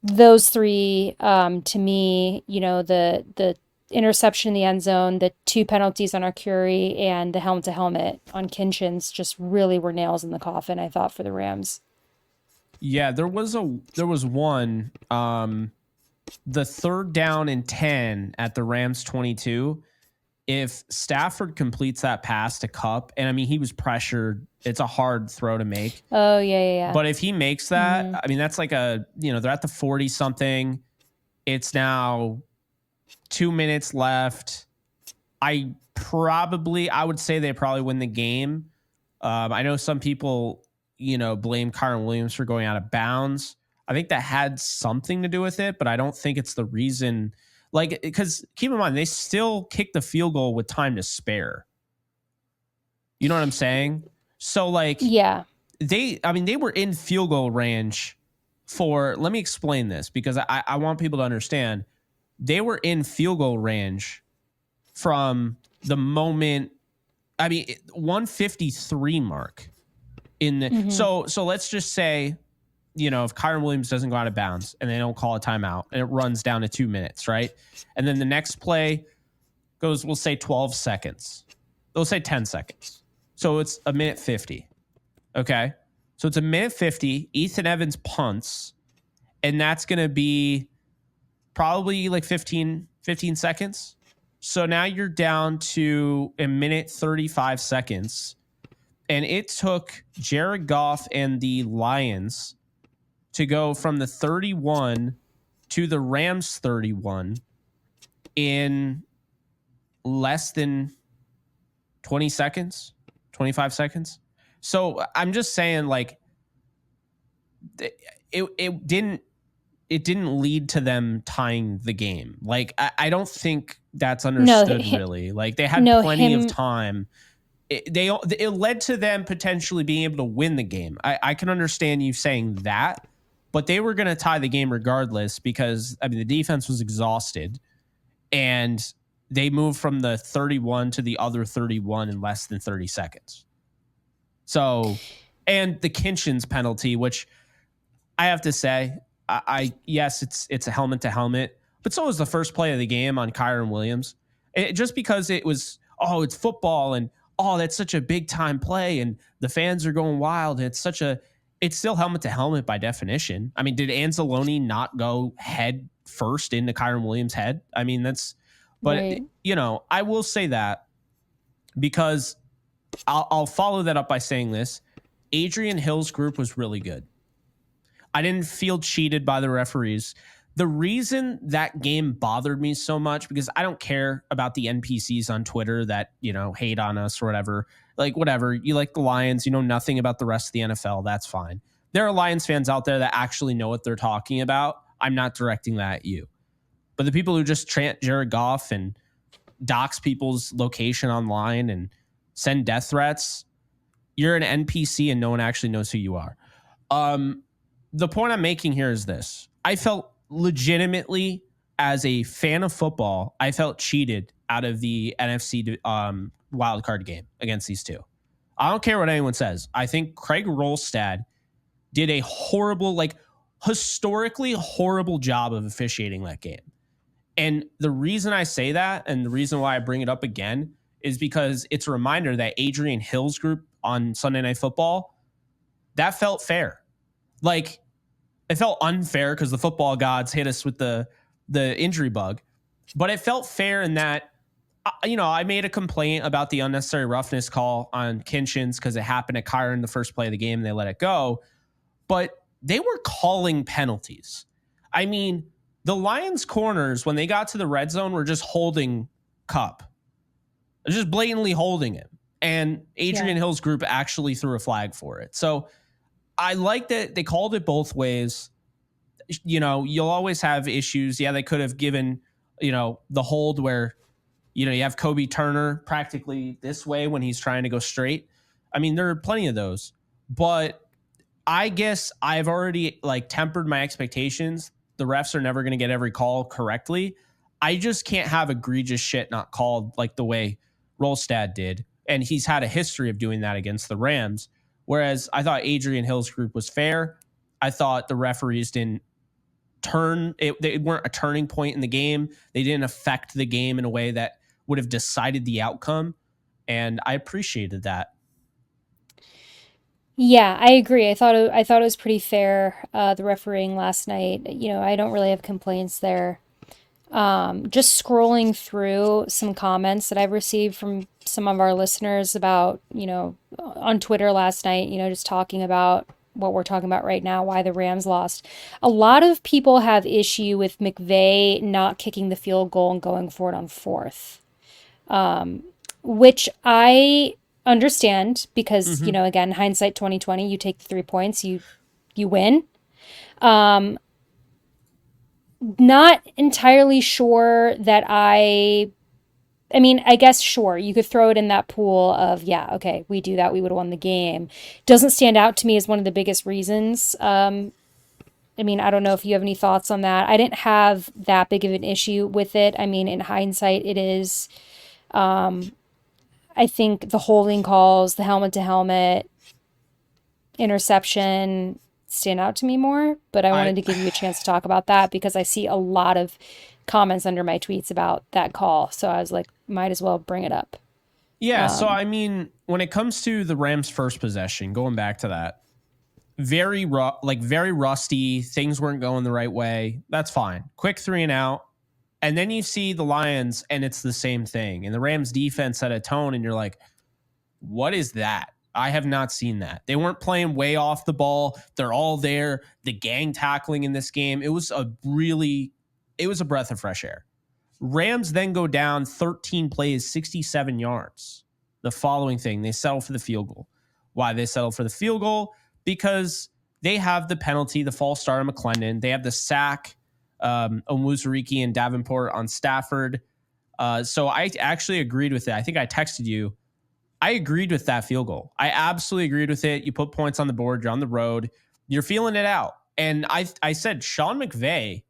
those 3, to me, the interception in the end zone, the 2 penalties on Arcuri, and the helmet to helmet on Kinchins just really were nails in the coffin, I thought, for the Rams. Yeah, there was one, the 3rd down and 10 at the Rams 22. If Stafford completes that pass to Kupp, and I mean, he was pressured, it's a hard throw to make. Oh, yeah. But if he makes that, I mean, that's like they're at the 40 something. It's now 2 minutes left. I would say they probably win the game. I know some people, blame Kyren Williams for going out of bounds. I think that had something to do with it, but I don't think it's the reason. Like, because keep in mind, they still kicked the field goal with time to spare. You know what I'm saying? So, like, yeah, they were in field goal range let me explain this because I want people to understand. They were in field goal range from the moment, 153 mark in the, so let's just say, if Kyren Williams doesn't go out of bounds and they don't call a timeout and it runs down to 2 minutes, right? And then the next play goes, we'll say 12 seconds. They'll say 10 seconds. So it's a minute 50. Okay. So it's a minute 50. Ethan Evans punts, and that's going to be probably like 15 seconds. So now you're down to a minute 35 seconds. And it took Jared Goff and the Lions to go from the 31 to the Rams 31 in less than 20 seconds, 25 seconds. So I'm just saying, like, it didn't lead to them tying the game. Like, I don't think that's No, understood really. Like, they had no, plenty of him. time. It led to them potentially being able to win the game. I can understand you saying that, but they were going to tie the game regardless because, I mean, the defense was exhausted and they moved from the 31 to the other 31 in less than 30 seconds. So, and the Kinchins penalty, which I have to say, I yes, it's a helmet to helmet, but so was the first play of the game on Kyron Williams. Just because it was, oh, it's football and oh, that's such a big time play and the fans are going wild. And it's still helmet to helmet by definition. I mean, did Anzalone not go head first into Kyron Williams' head? I mean, but Right. I will say that because I'll follow that up by saying this. Adrian Hill's group was really good. I didn't feel cheated by the referees. The reason that game bothered me so much, because I don't care about the NPCs on Twitter that, hate on us or whatever. Like, whatever. You like the Lions, you know nothing about the rest of the NFL. That's fine. There are Lions fans out there that actually know what they're talking about. I'm not directing that at you. But the people who just chant Jared Goff and dox people's location online and send death threats, you're an NPC and no one actually knows who you are. The point I'm making here is this. I felt legitimately, as a fan of football, I felt cheated out of the NFC wildcard game against these two. I don't care what anyone says. I think Craig Rolstad did a horrible, historically horrible job of officiating that game. And the reason I say that and the reason why I bring it up again is because it's a reminder that Adrian Hill's group on Sunday Night Football, that felt fair. Like, it felt unfair because the football gods hit us with the injury bug, but it felt fair in that, I made a complaint about the unnecessary roughness call on Kinchins because it happened at Kyron in the first play of the game and they let it go, but they were calling penalties. I mean, the Lions corners, when they got to the red zone, were just holding Cup, just blatantly holding him. And Adrian Hill's group actually threw a flag for it. So I like that they called it both ways. You'll always have issues. Yeah, they could have given, the hold where, you have Kobe Turner practically this way when he's trying to go straight. I mean, there are plenty of those. But I guess I've already tempered my expectations. The refs are never going to get every call correctly. I just can't have egregious shit not called like the way Rolstad did. And he's had a history of doing that against the Rams. Whereas I thought Adrian Hill's group was fair. I thought the referees didn't they weren't a turning point in the game. They didn't affect the game in a way that would have decided the outcome. And I appreciated that. Yeah, I agree. I thought it was pretty fair, the refereeing last night. I don't really have complaints there. Just scrolling through some comments that I've received from some of our listeners about, on Twitter last night, just talking about what we're talking about right now, why the Rams lost. A lot of people have issue with McVay not kicking the field goal and going for it on fourth, which I understand because, again, hindsight 2020, you take the 3 points, you win. Not entirely sure that I mean, I guess sure, you could throw it in that pool of, yeah, okay, we do that, we would have won the game. Doesn't stand out to me as one of the biggest reasons. I mean, I don't know if you have any thoughts on that. I didn't have that big of an issue with it. I mean, in hindsight, it is, I think the holding calls, the helmet to helmet, interception stand out to me more, but I I wanted to give you a chance to talk about that because I see a lot of comments under my tweets about that call. So I was like, might as well bring it up. Yeah, so I mean, when it comes to the Rams' first possession, going back to that, very rusty. Things weren't going the right way. That's fine. Quick 3-and-out, and then you see the Lions, and it's the same thing. And the Rams' defense set a tone, and you're like, "What is that?" I have not seen that. They weren't playing way off the ball. They're all there. The gang tackling in this game, it was a breath of fresh air. Rams then go down 13 plays, 67 yards. The following thing, they settle for the field goal. Why they settle for the field goal? Because they have the penalty, the false start on McClendon. They have the sack, Onwuzurike and Davenport on Stafford. So I actually agreed with it. I think I texted you. I agreed with that field goal. I absolutely agreed with it. You put points on the board. You're on the road. You're feeling it out. And I said Sean McVay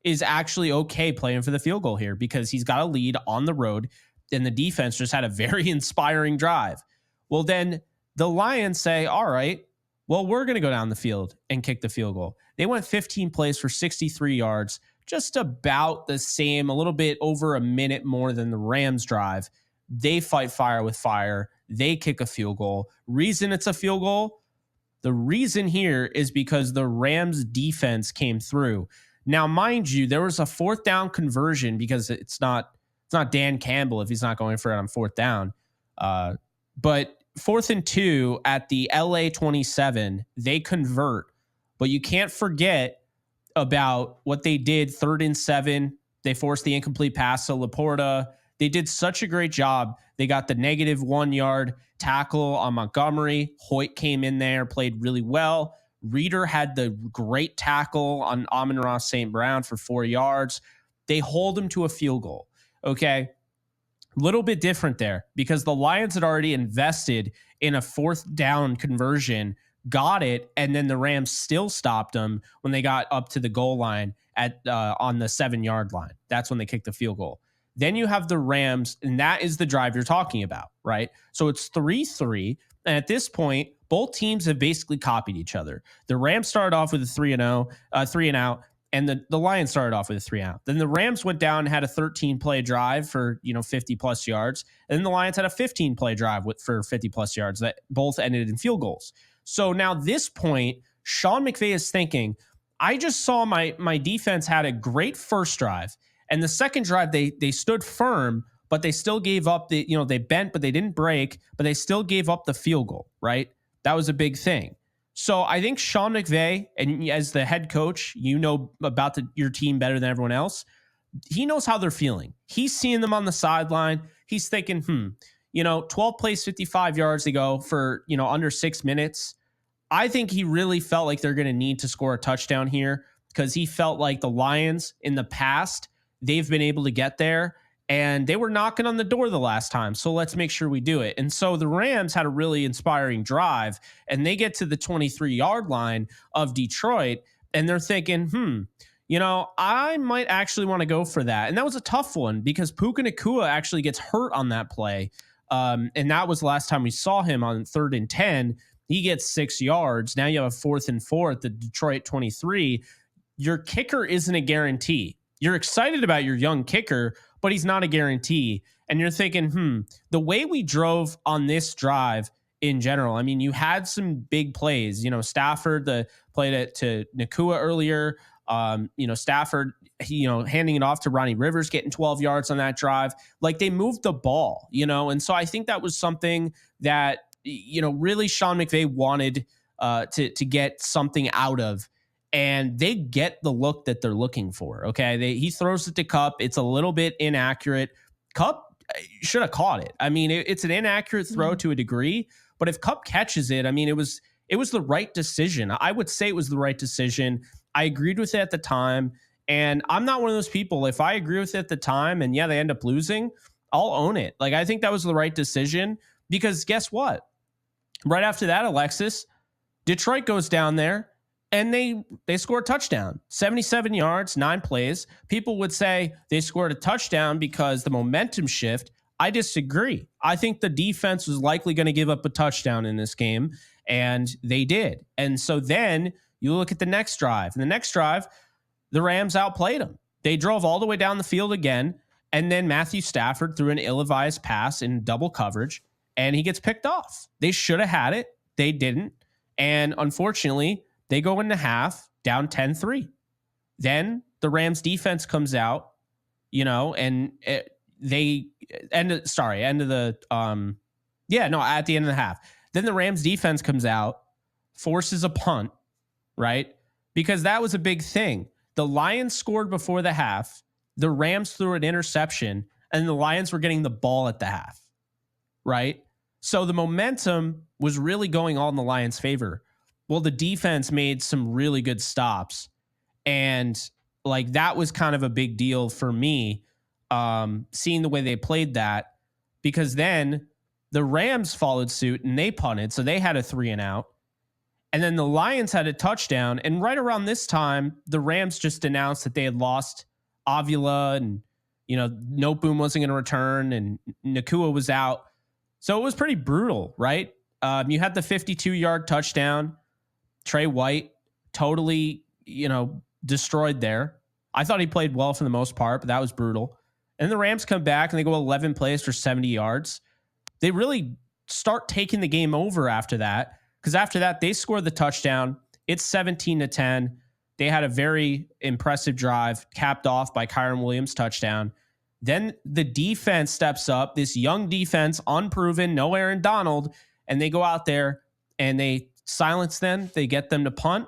is actually okay playing for the field goal here because he's got a lead on the road and the defense just had a very inspiring drive. Well, then the Lions say, all right, well, we're going to go down the field and kick the field goal. They went 15 plays for 63 yards, just about the same, a little bit over a minute more than the Rams drive. They fight fire with fire. They kick a field goal. Reason it's a field goal? The reason here is because the Rams defense came through. Now, mind you, there was a fourth down conversion because it's not Dan Campbell if he's not going for it on fourth down. But 4th and 2 at the LA 27, they convert. But you can't forget about what they did 3rd and 7. They forced the incomplete pass to Laporta. They did such a great job. They got the -1 yard tackle on Montgomery. Hoyt came in there, played really well. Reeder had the great tackle on Amon-Ra St. Brown for 4 yards. They hold him to a field goal. Okay. Little bit different there because the Lions had already invested in a 4th down conversion, got it, and then the Rams still stopped them when they got up to the goal line at on the 7-yard line. That's when they kicked the field goal. Then you have the Rams, and that is the drive you're talking about, right? So it's 3-3, and at this point, both teams have basically copied each other. The Rams started off with a 3-0, 3 and out, and the Lions started off with a 3-out. Then the Rams went down and had a 13-play drive for 50-plus yards, and then the Lions had a 15-play drive for 50-plus yards that both ended in field goals. So now this point, Sean McVay is thinking, I just saw my defense had a great first drive, and the second drive they stood firm, but they still gave up they bent, but they didn't break, but they still gave up the field goal, right? That was a big thing. So I think Sean McVay, and as the head coach, you know about your team better than everyone else. He knows how they're feeling. He's seeing them on the sideline. He's thinking, 12 plays, 55 yards to go for, under 6 minutes. I think he really felt like they're going to need to score a touchdown here because he felt like the Lions in the past, they've been able to get there. And they were knocking on the door the last time. So let's make sure we do it. And so the Rams had a really inspiring drive, and they get to the 23-yard line of Detroit, and they're thinking, I might actually want to go for that. And that was a tough one because Puka Nacua actually gets hurt on that play. And that was the last time we saw him on 3rd and 10. He gets 6 yards. Now you have a 4th and 4 at the Detroit 23. Your kicker isn't a guarantee. You're excited about your young kicker, but he's not a guarantee. And you're thinking, the way we drove on this drive in general, I mean, you had some big plays. Stafford played it to Nacua earlier. Stafford, handing it off to Ronnie Rivers, getting 12 yards on that drive. Like they moved the ball, and so I think that was something that, really Sean McVay wanted to get something out of. And they get the look that they're looking for. Okay. He throws it to Kupp. It's a little bit inaccurate. Kupp should have caught it. I mean, it's an inaccurate throw to a degree, but if Kupp catches it, I mean, it was the right decision. I would say it was the right decision. I agreed with it at the time. And I'm not one of those people. If I agree with it at the time and they end up losing, I'll own it. Like, I think that was the right decision because guess what? Right after that, Alexis, Detroit goes down there. And they score a touchdown, 77 yards, 9 plays. People would say they scored a touchdown because the momentum shift. I disagree. I think the defense was likely going to give up a touchdown in this game, and they did. And so then you look at the next drive. And the next drive, the Rams outplayed them. They drove all the way down the field again, and then Matthew Stafford threw an ill-advised pass in double coverage, and he gets picked off. They should have had it. They didn't. And unfortunately, they go into half down 10-3. Then the Rams defense comes out, and at the end of the half, Then the Rams defense comes out, forces a punt, right? Because that was a big thing. The Lions scored before the half, the Rams threw an interception, and the Lions were getting the ball at the half, right? So the momentum was really going all in the Lions' favor. Well, the defense made some really good stops. And like that was kind of a big deal for me, seeing the way they played that, because then the Rams followed suit and they punted. So they had a 3-and-out. And then the Lions had a touchdown. And right around this time, the Rams just announced that they had lost Avila and, Noteboom wasn't going to return and Nakua was out. So it was pretty brutal, right? You had the 52-yard touchdown. Trey White totally, destroyed there. I thought he played well for the most part, but that was brutal. And the Rams come back and they go 11 plays for 70 yards. They really start taking the game over after that, because after that, they score the touchdown. It's 17-10. They had a very impressive drive capped off by Kyron Williams' touchdown. Then the defense steps up, this young defense, unproven, no Aaron Donald, and they go out there and they silence them. They get them to punt.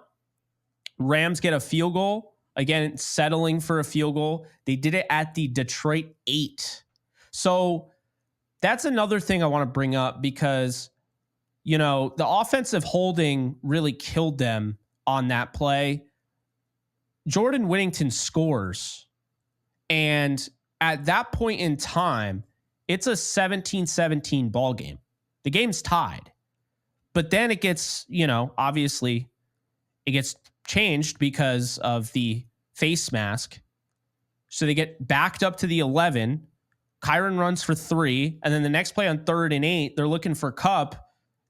Rams get a field goal. Again, settling for a field goal. They did it at the Detroit 8. So that's another thing I want to bring up, because, the offensive holding really killed them on that play. Jordan Whittington scores. And at that point in time, it's a 17-17 ball game. The game's tied. But then it gets, obviously it gets changed because of the face mask. So they get backed up to the 11. Kyron runs for 3. And then the next play on 3rd and 8, they're looking for Kupp.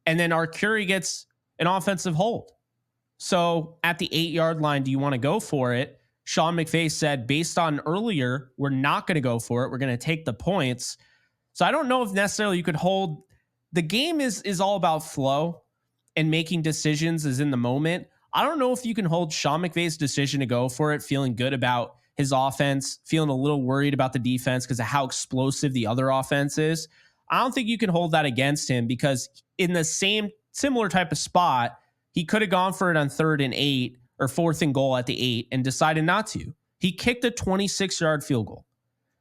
And then Arcuri gets an offensive hold. So at the 8-yard line, do you want to go for it? Sean McVay said, based on earlier, we're not going to go for it. We're going to take the points. So I don't know if necessarily you could hold. The game is all about flow and making decisions is in the moment. I don't know if you can hold Sean McVay's decision to go for it, feeling good about his offense, feeling a little worried about the defense because of how explosive the other offense is. I don't think you can hold that against him, because in the similar type of spot, he could have gone for it on 3rd and 8 or 4th and goal at the 8 and decided not to. He kicked a 26-yard field goal.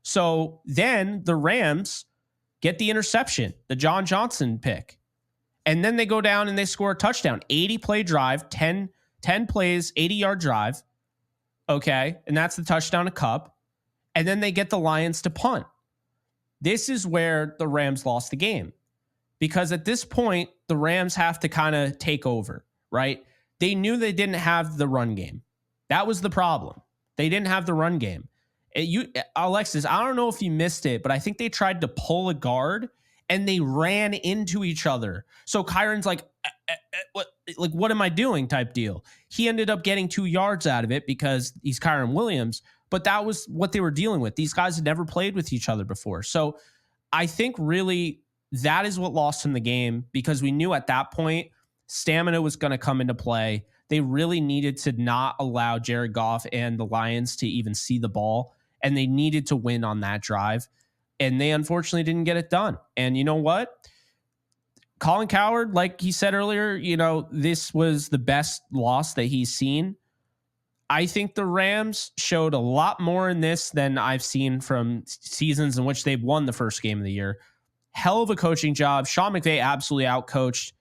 So then the Rams get the interception, the John Johnson pick. And then they go down and they score a touchdown. 80-play drive, 10 plays, 80-yard drive. Okay, and that's the touchdown to Kupp. And then they get the Lions to punt. This is where the Rams lost the game, because at this point, the Rams have to kind of take over, right? They knew they didn't have the run game. That was the problem. They didn't have the run game. Alexis, I don't know if you missed it, but I think they tried to pull a guard and they ran into each other. So Kyron's like, what am I doing type deal. He ended up getting 2 yards out of it because he's Kyron Williams, but that was what they were dealing with. These guys had never played with each other before. So I think really that is what lost him the game, because we knew at that point stamina was going to come into play. They really needed to not allow Jared Goff and the Lions to even see the ball, and they needed to win on that drive. And they unfortunately didn't get it done. And you know what? Colin Cowherd, like he said earlier, this was the best loss that he's seen. I think the Rams showed a lot more in this than I've seen from seasons in which they've won the first game of the year. Hell of a coaching job. Sean McVay absolutely outcoached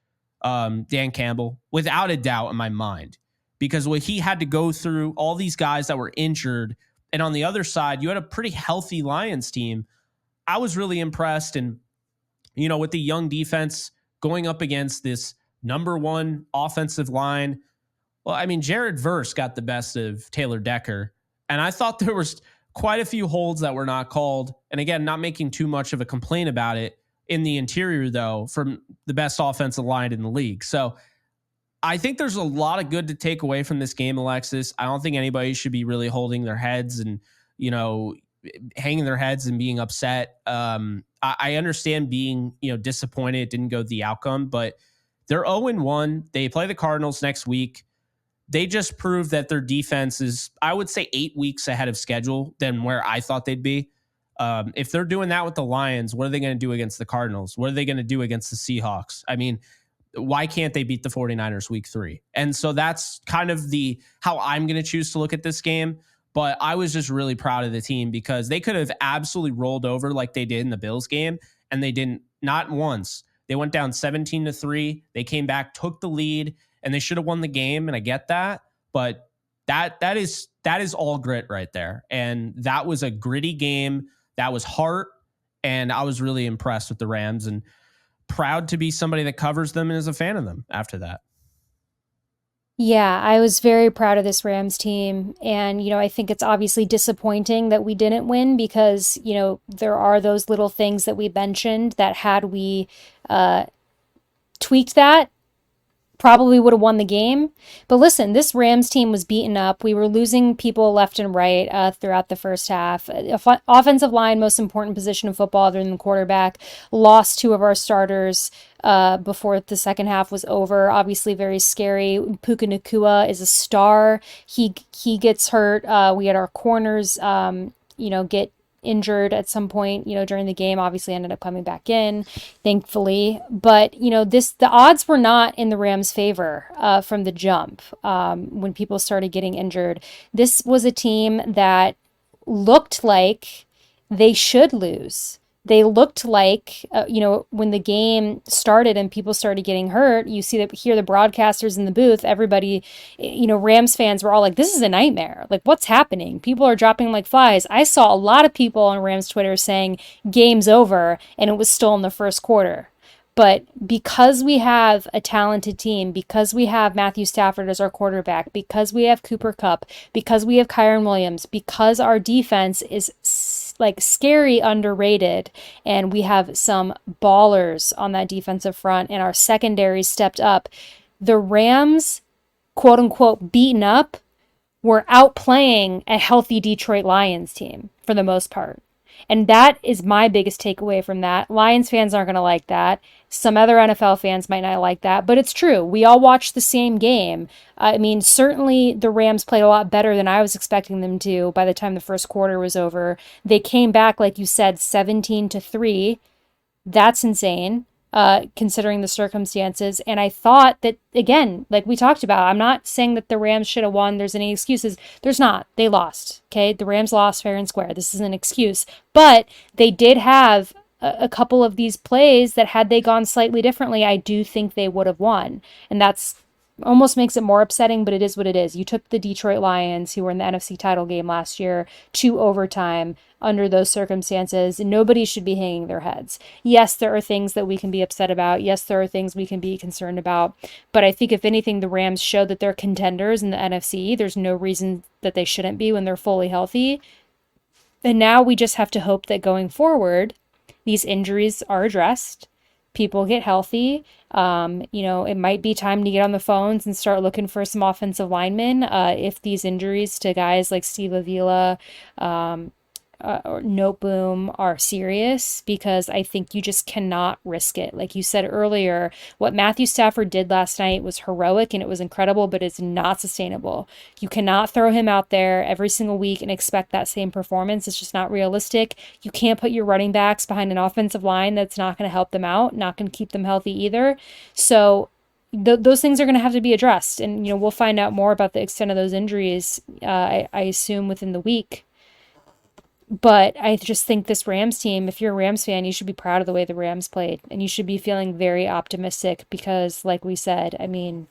Dan Campbell, without a doubt in my mind, because what he had to go through, all these guys that were injured, and on the other side, you had a pretty healthy Lions team. I was really impressed. And, with the young defense going up against this number 1 offensive line. Well, I mean, Jared Verse got the best of Taylor Decker. And I thought there was quite a few holds that were not called. And again, not making too much of a complaint about it in the interior, though, from the best offensive line in the league. So I think there's a lot of good to take away from this game, Alexis. I don't think anybody should be really holding their heads and, hanging their heads and being upset. I understand being, disappointed it didn't go the outcome, but they're 0-1. They play the Cardinals next week. They just proved that their defense is, I would say, 8 weeks ahead of schedule than where I thought they'd be. If they're doing that with the Lions, what are they going to do against the Cardinals? What are they going to do against the Seahawks? I mean, Why can't they beat the 49ers week 3? And so that's kind of how I'm going to choose to look at this game. But I was just really proud of the team because they could have absolutely rolled over like they did in the Bills game, and they didn't. Not once. They went down 17-3. They came back, took the lead, and they should have won the game. And I get that, but that is all grit right there. And that was a gritty game. That was heart. And I was really impressed with the Rams and proud to be somebody that covers them and is a fan of them after that. Yeah, I was very proud of this Rams team. And, I think it's obviously disappointing that we didn't win because, there are those little things that we mentioned that had we tweaked that, probably would have won the game. But listen, this Rams team was beaten up. We were losing people left and right throughout the first half. Offensive line, most important position in football other than the quarterback, lost 2 of our starters before the second half was over. Obviously very scary. Puka Nacua is a star. He gets hurt. We had our corners, get injured at some point, during the game, obviously ended up coming back in, thankfully. But, the odds were not in the Rams' favor from the jump when people started getting injured. This was a team that looked like they should lose. They looked like, when the game started and people started getting hurt, you hear the broadcasters in the booth, everybody, Rams fans were all like, this is a nightmare. Like, what's happening? People are dropping like flies. I saw a lot of people on Rams Twitter saying game's over, and it was still in the first quarter. But because we have a talented team, because we have Matthew Stafford as our quarterback, because we have Cooper Kupp, because we have Kyren Williams, because our defense is scary underrated, and we have some ballers on that defensive front, and our secondary stepped up, the Rams, quote unquote, beaten up, were outplaying a healthy Detroit Lions team for the most part. And that is my biggest takeaway from that. Lions fans aren't going to like that. Some other NFL fans might not like that, but it's true. We all watched the same game. I mean, certainly the Rams played a lot better than I was expecting them to by the time the first quarter was over. They came back, like you said, 17-3. That's insane. Considering the circumstances. And I thought that, again, like we talked about, I'm not saying that the Rams should have won. There's any excuses. There's not. They lost. Okay. The Rams lost fair and square. This is an excuse. But they did have a couple of these plays that had they gone slightly differently, I do think they would have won. And that's almost makes it more upsetting, but it is what it is. You took the Detroit Lions, who were in the NFC title game last year, to overtime under those circumstances. Nobody should be hanging their heads. Yes, there are things that we can be upset about. Yes, there are things we can be concerned about. But I think if anything, the Rams showed that they're contenders in the NFC. There's no reason that they shouldn't be when they're fully healthy. And now we just have to hope that going forward, these injuries are addressed. People get healthy. It might be time to get on the phones and start looking for some offensive linemen. If these injuries to guys like Steve Avila, or Noteboom are serious, because I think you just cannot risk it. Like you said earlier, what Matthew Stafford did last night was heroic and it was incredible, but it's not sustainable. You cannot throw him out there every single week and expect that same performance. It's just not realistic. You can't put your running backs behind an offensive line that's not going to help them out, not going to keep them healthy either. So those things are going to have to be addressed. And, we'll find out more about the extent of those injuries, I assume, within the week. But I just think this Rams team, if you're a Rams fan, you should be proud of the way the Rams played. And you should be feeling very optimistic because, like we said, I mean,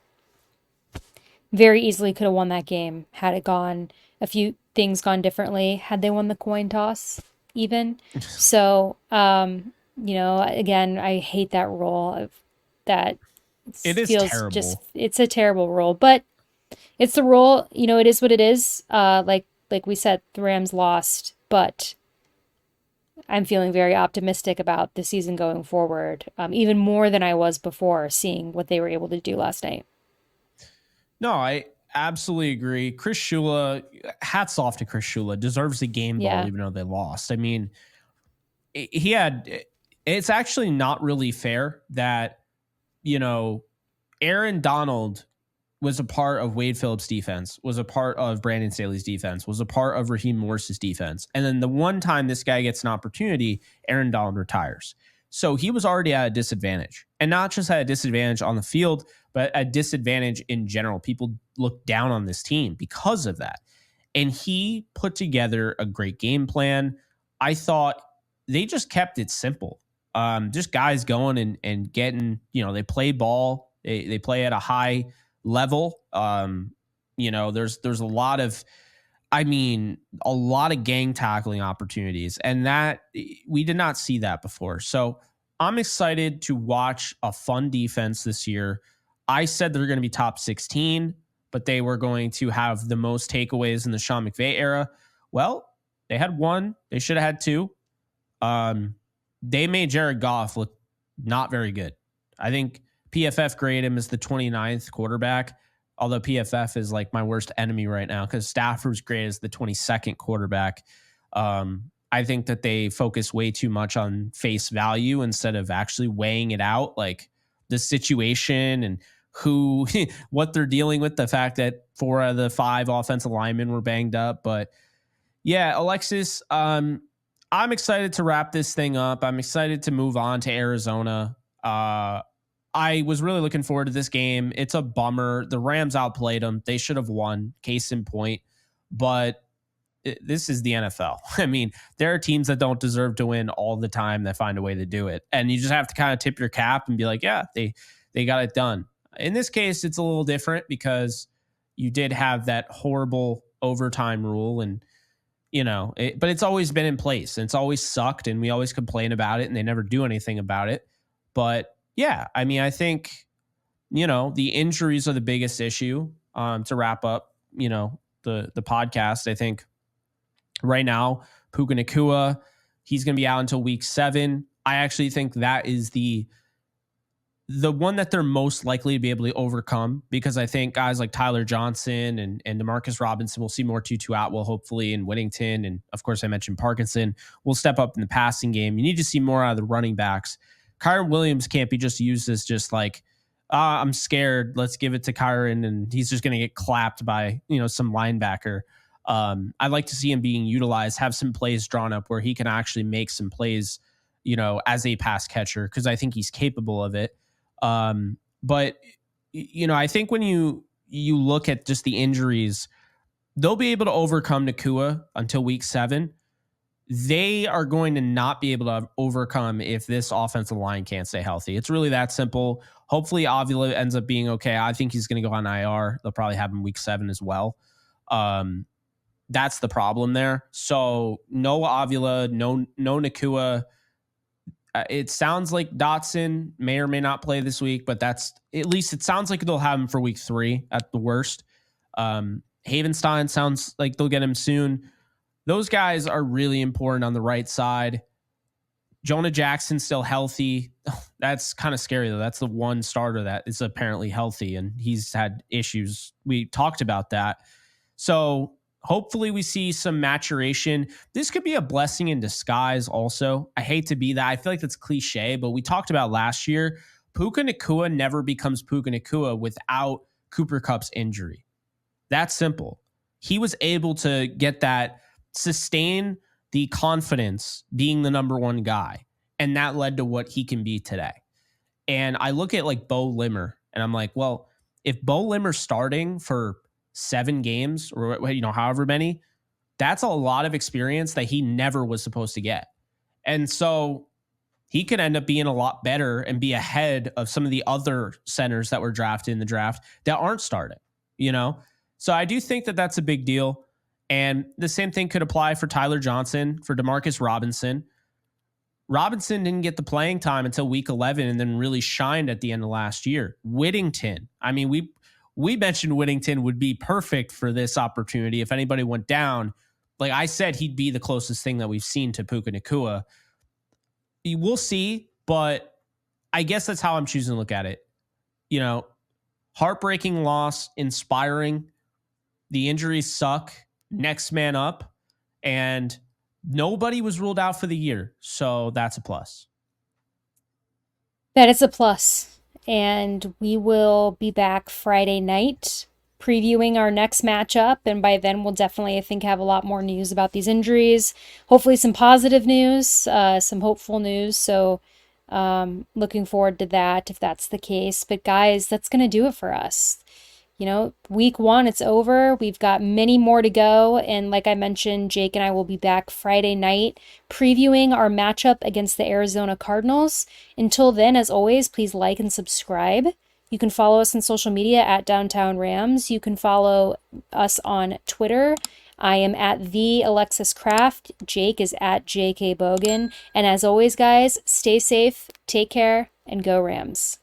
very easily could have won that game had it gone, a few things gone differently, had they won the coin toss even. So, again, I hate that rule. That it is feels terrible. It's a terrible rule. But it's the rule, it is what it is. Like we said, the Rams lost. But I'm feeling very optimistic about the season going forward, even more than I was before, seeing what they were able to do last night. No, I absolutely agree. Chris Shula, hats off to Chris Shula, deserves the game ball even though they lost. I mean, it's actually not really fair that, Aaron Donald was a part of Wade Phillips' defense, was a part of Brandon Staley's defense, was a part of Raheem Morris's defense. And then the one time this guy gets an opportunity, Aaron Donald retires. So he was already at a disadvantage, and not just at a disadvantage on the field, but a disadvantage in general. People look down on this team because of that. And he put together a great game plan. I thought they just kept it simple. Just guys going and getting, they play ball. They play at a high level. There's a lot of, a lot of gang tackling opportunities, and that we did not see that before. So I'm excited to watch a fun defense this year. I said they're going to be top 16, but they were going to have the most takeaways in the Sean McVay era. Well, they had one. They should have had two. They made Jared Goff look not very good. I think PFF graded him as the 29th quarterback, although PFF is like my worst enemy right now because Stafford's graded as the 22nd quarterback. I think that they focus way too much on face value instead of actually weighing it out, like the situation and who, what they're dealing with, the fact that 4 out of the 5 offensive linemen were banged up. But yeah, Alexis, I'm excited to wrap this thing up. I'm excited to move on to Arizona. I was really looking forward to this game. It's a bummer. The Rams outplayed them. They should have won, case in point. But this is the NFL. I mean, there are teams that don't deserve to win all the time that find a way to do it. And you just have to kind of tip your cap and be like, yeah, they got it done. In this case, it's a little different because you did have that horrible overtime rule and, but it's always been in place and it's always sucked and we always complain about it and they never do anything about it. But yeah, I think, the injuries are the biggest issue. To wrap up, the podcast, I think right now, Puka Nacua, he's going to be out until week 7. I actually think that is the one that they're most likely to be able to overcome because I think guys like Tyler Johnson and Demarcus Robinson, will see more Tutu Atwell hopefully, and Whittington, and of course I mentioned Parkinson, will step up in the passing game. You need to see more out of the running backs. Kyron Williams can't be just used as just like, I'm scared, let's give it to Kyron and he's just going to get clapped by some linebacker. I'd like to see him being utilized, have some plays drawn up where he can actually make some plays, as a pass catcher, because I think he's capable of it. But I think when you look at just the injuries, they'll be able to overcome Nacua until week 7. They are going to not be able to overcome if this offensive line can't stay healthy. It's really that simple. Hopefully Avila ends up being okay. I think he's going to go on IR. They'll probably have him week 7 as well. That's the problem there. So no Avila, no Nacua. It sounds like Dotson may or may not play this week, but that's at least it sounds like they'll have him for week 3 at the worst. Havenstein sounds like they'll get him soon. Those guys are really important on the right side. Jonah Jackson's still healthy. That's kind of scary, though. That's the one starter that is apparently healthy, and he's had issues. We talked about that. So hopefully we see some maturation. This could be a blessing in disguise also. I hate to be that. I feel like that's cliche, but we talked about last year. Puka Nacua never becomes Puka Nacua without Cooper Kupp's injury. That's simple. He was able to get that, sustain the confidence being the number 1 guy. And that led to what he can be today. And I look at like Bo Limmer and I'm like, well, if Bo Limmer's starting for 7 games or however many, that's a lot of experience that he never was supposed to get. And so he could end up being a lot better and be ahead of some of the other centers that were drafted in the draft that aren't starting, So I do think that that's a big deal. And the same thing could apply for Tyler Johnson, for Demarcus Robinson. Robinson didn't get the playing time until week 11 and then really shined at the end of last year. Whittington, we mentioned Whittington would be perfect for this opportunity if anybody went down. Like I said, he'd be the closest thing that we've seen to Puka Nacua. We'll see, but I guess that's how I'm choosing to look at it. Heartbreaking loss, inspiring. The injuries suck. Next man up. And nobody was ruled out for the year. So that's a plus. That is a plus. And we will be back Friday night previewing our next matchup. And by then, we'll definitely, I think, have a lot more news about these injuries. Hopefully some positive news, some hopeful news. So Looking forward to that if that's the case. But guys, that's going to do it for us. Week one, it's over. We've got many more to go. And like I mentioned, Jake and I will be back Friday night previewing our matchup against the Arizona Cardinals. Until then, as always, please like and subscribe. You can follow us on social media at Downtown Rams. You can follow us on Twitter. I am at the Alexis Craft. Jake is at JK Bogan. And as always, guys, stay safe, take care, and go Rams.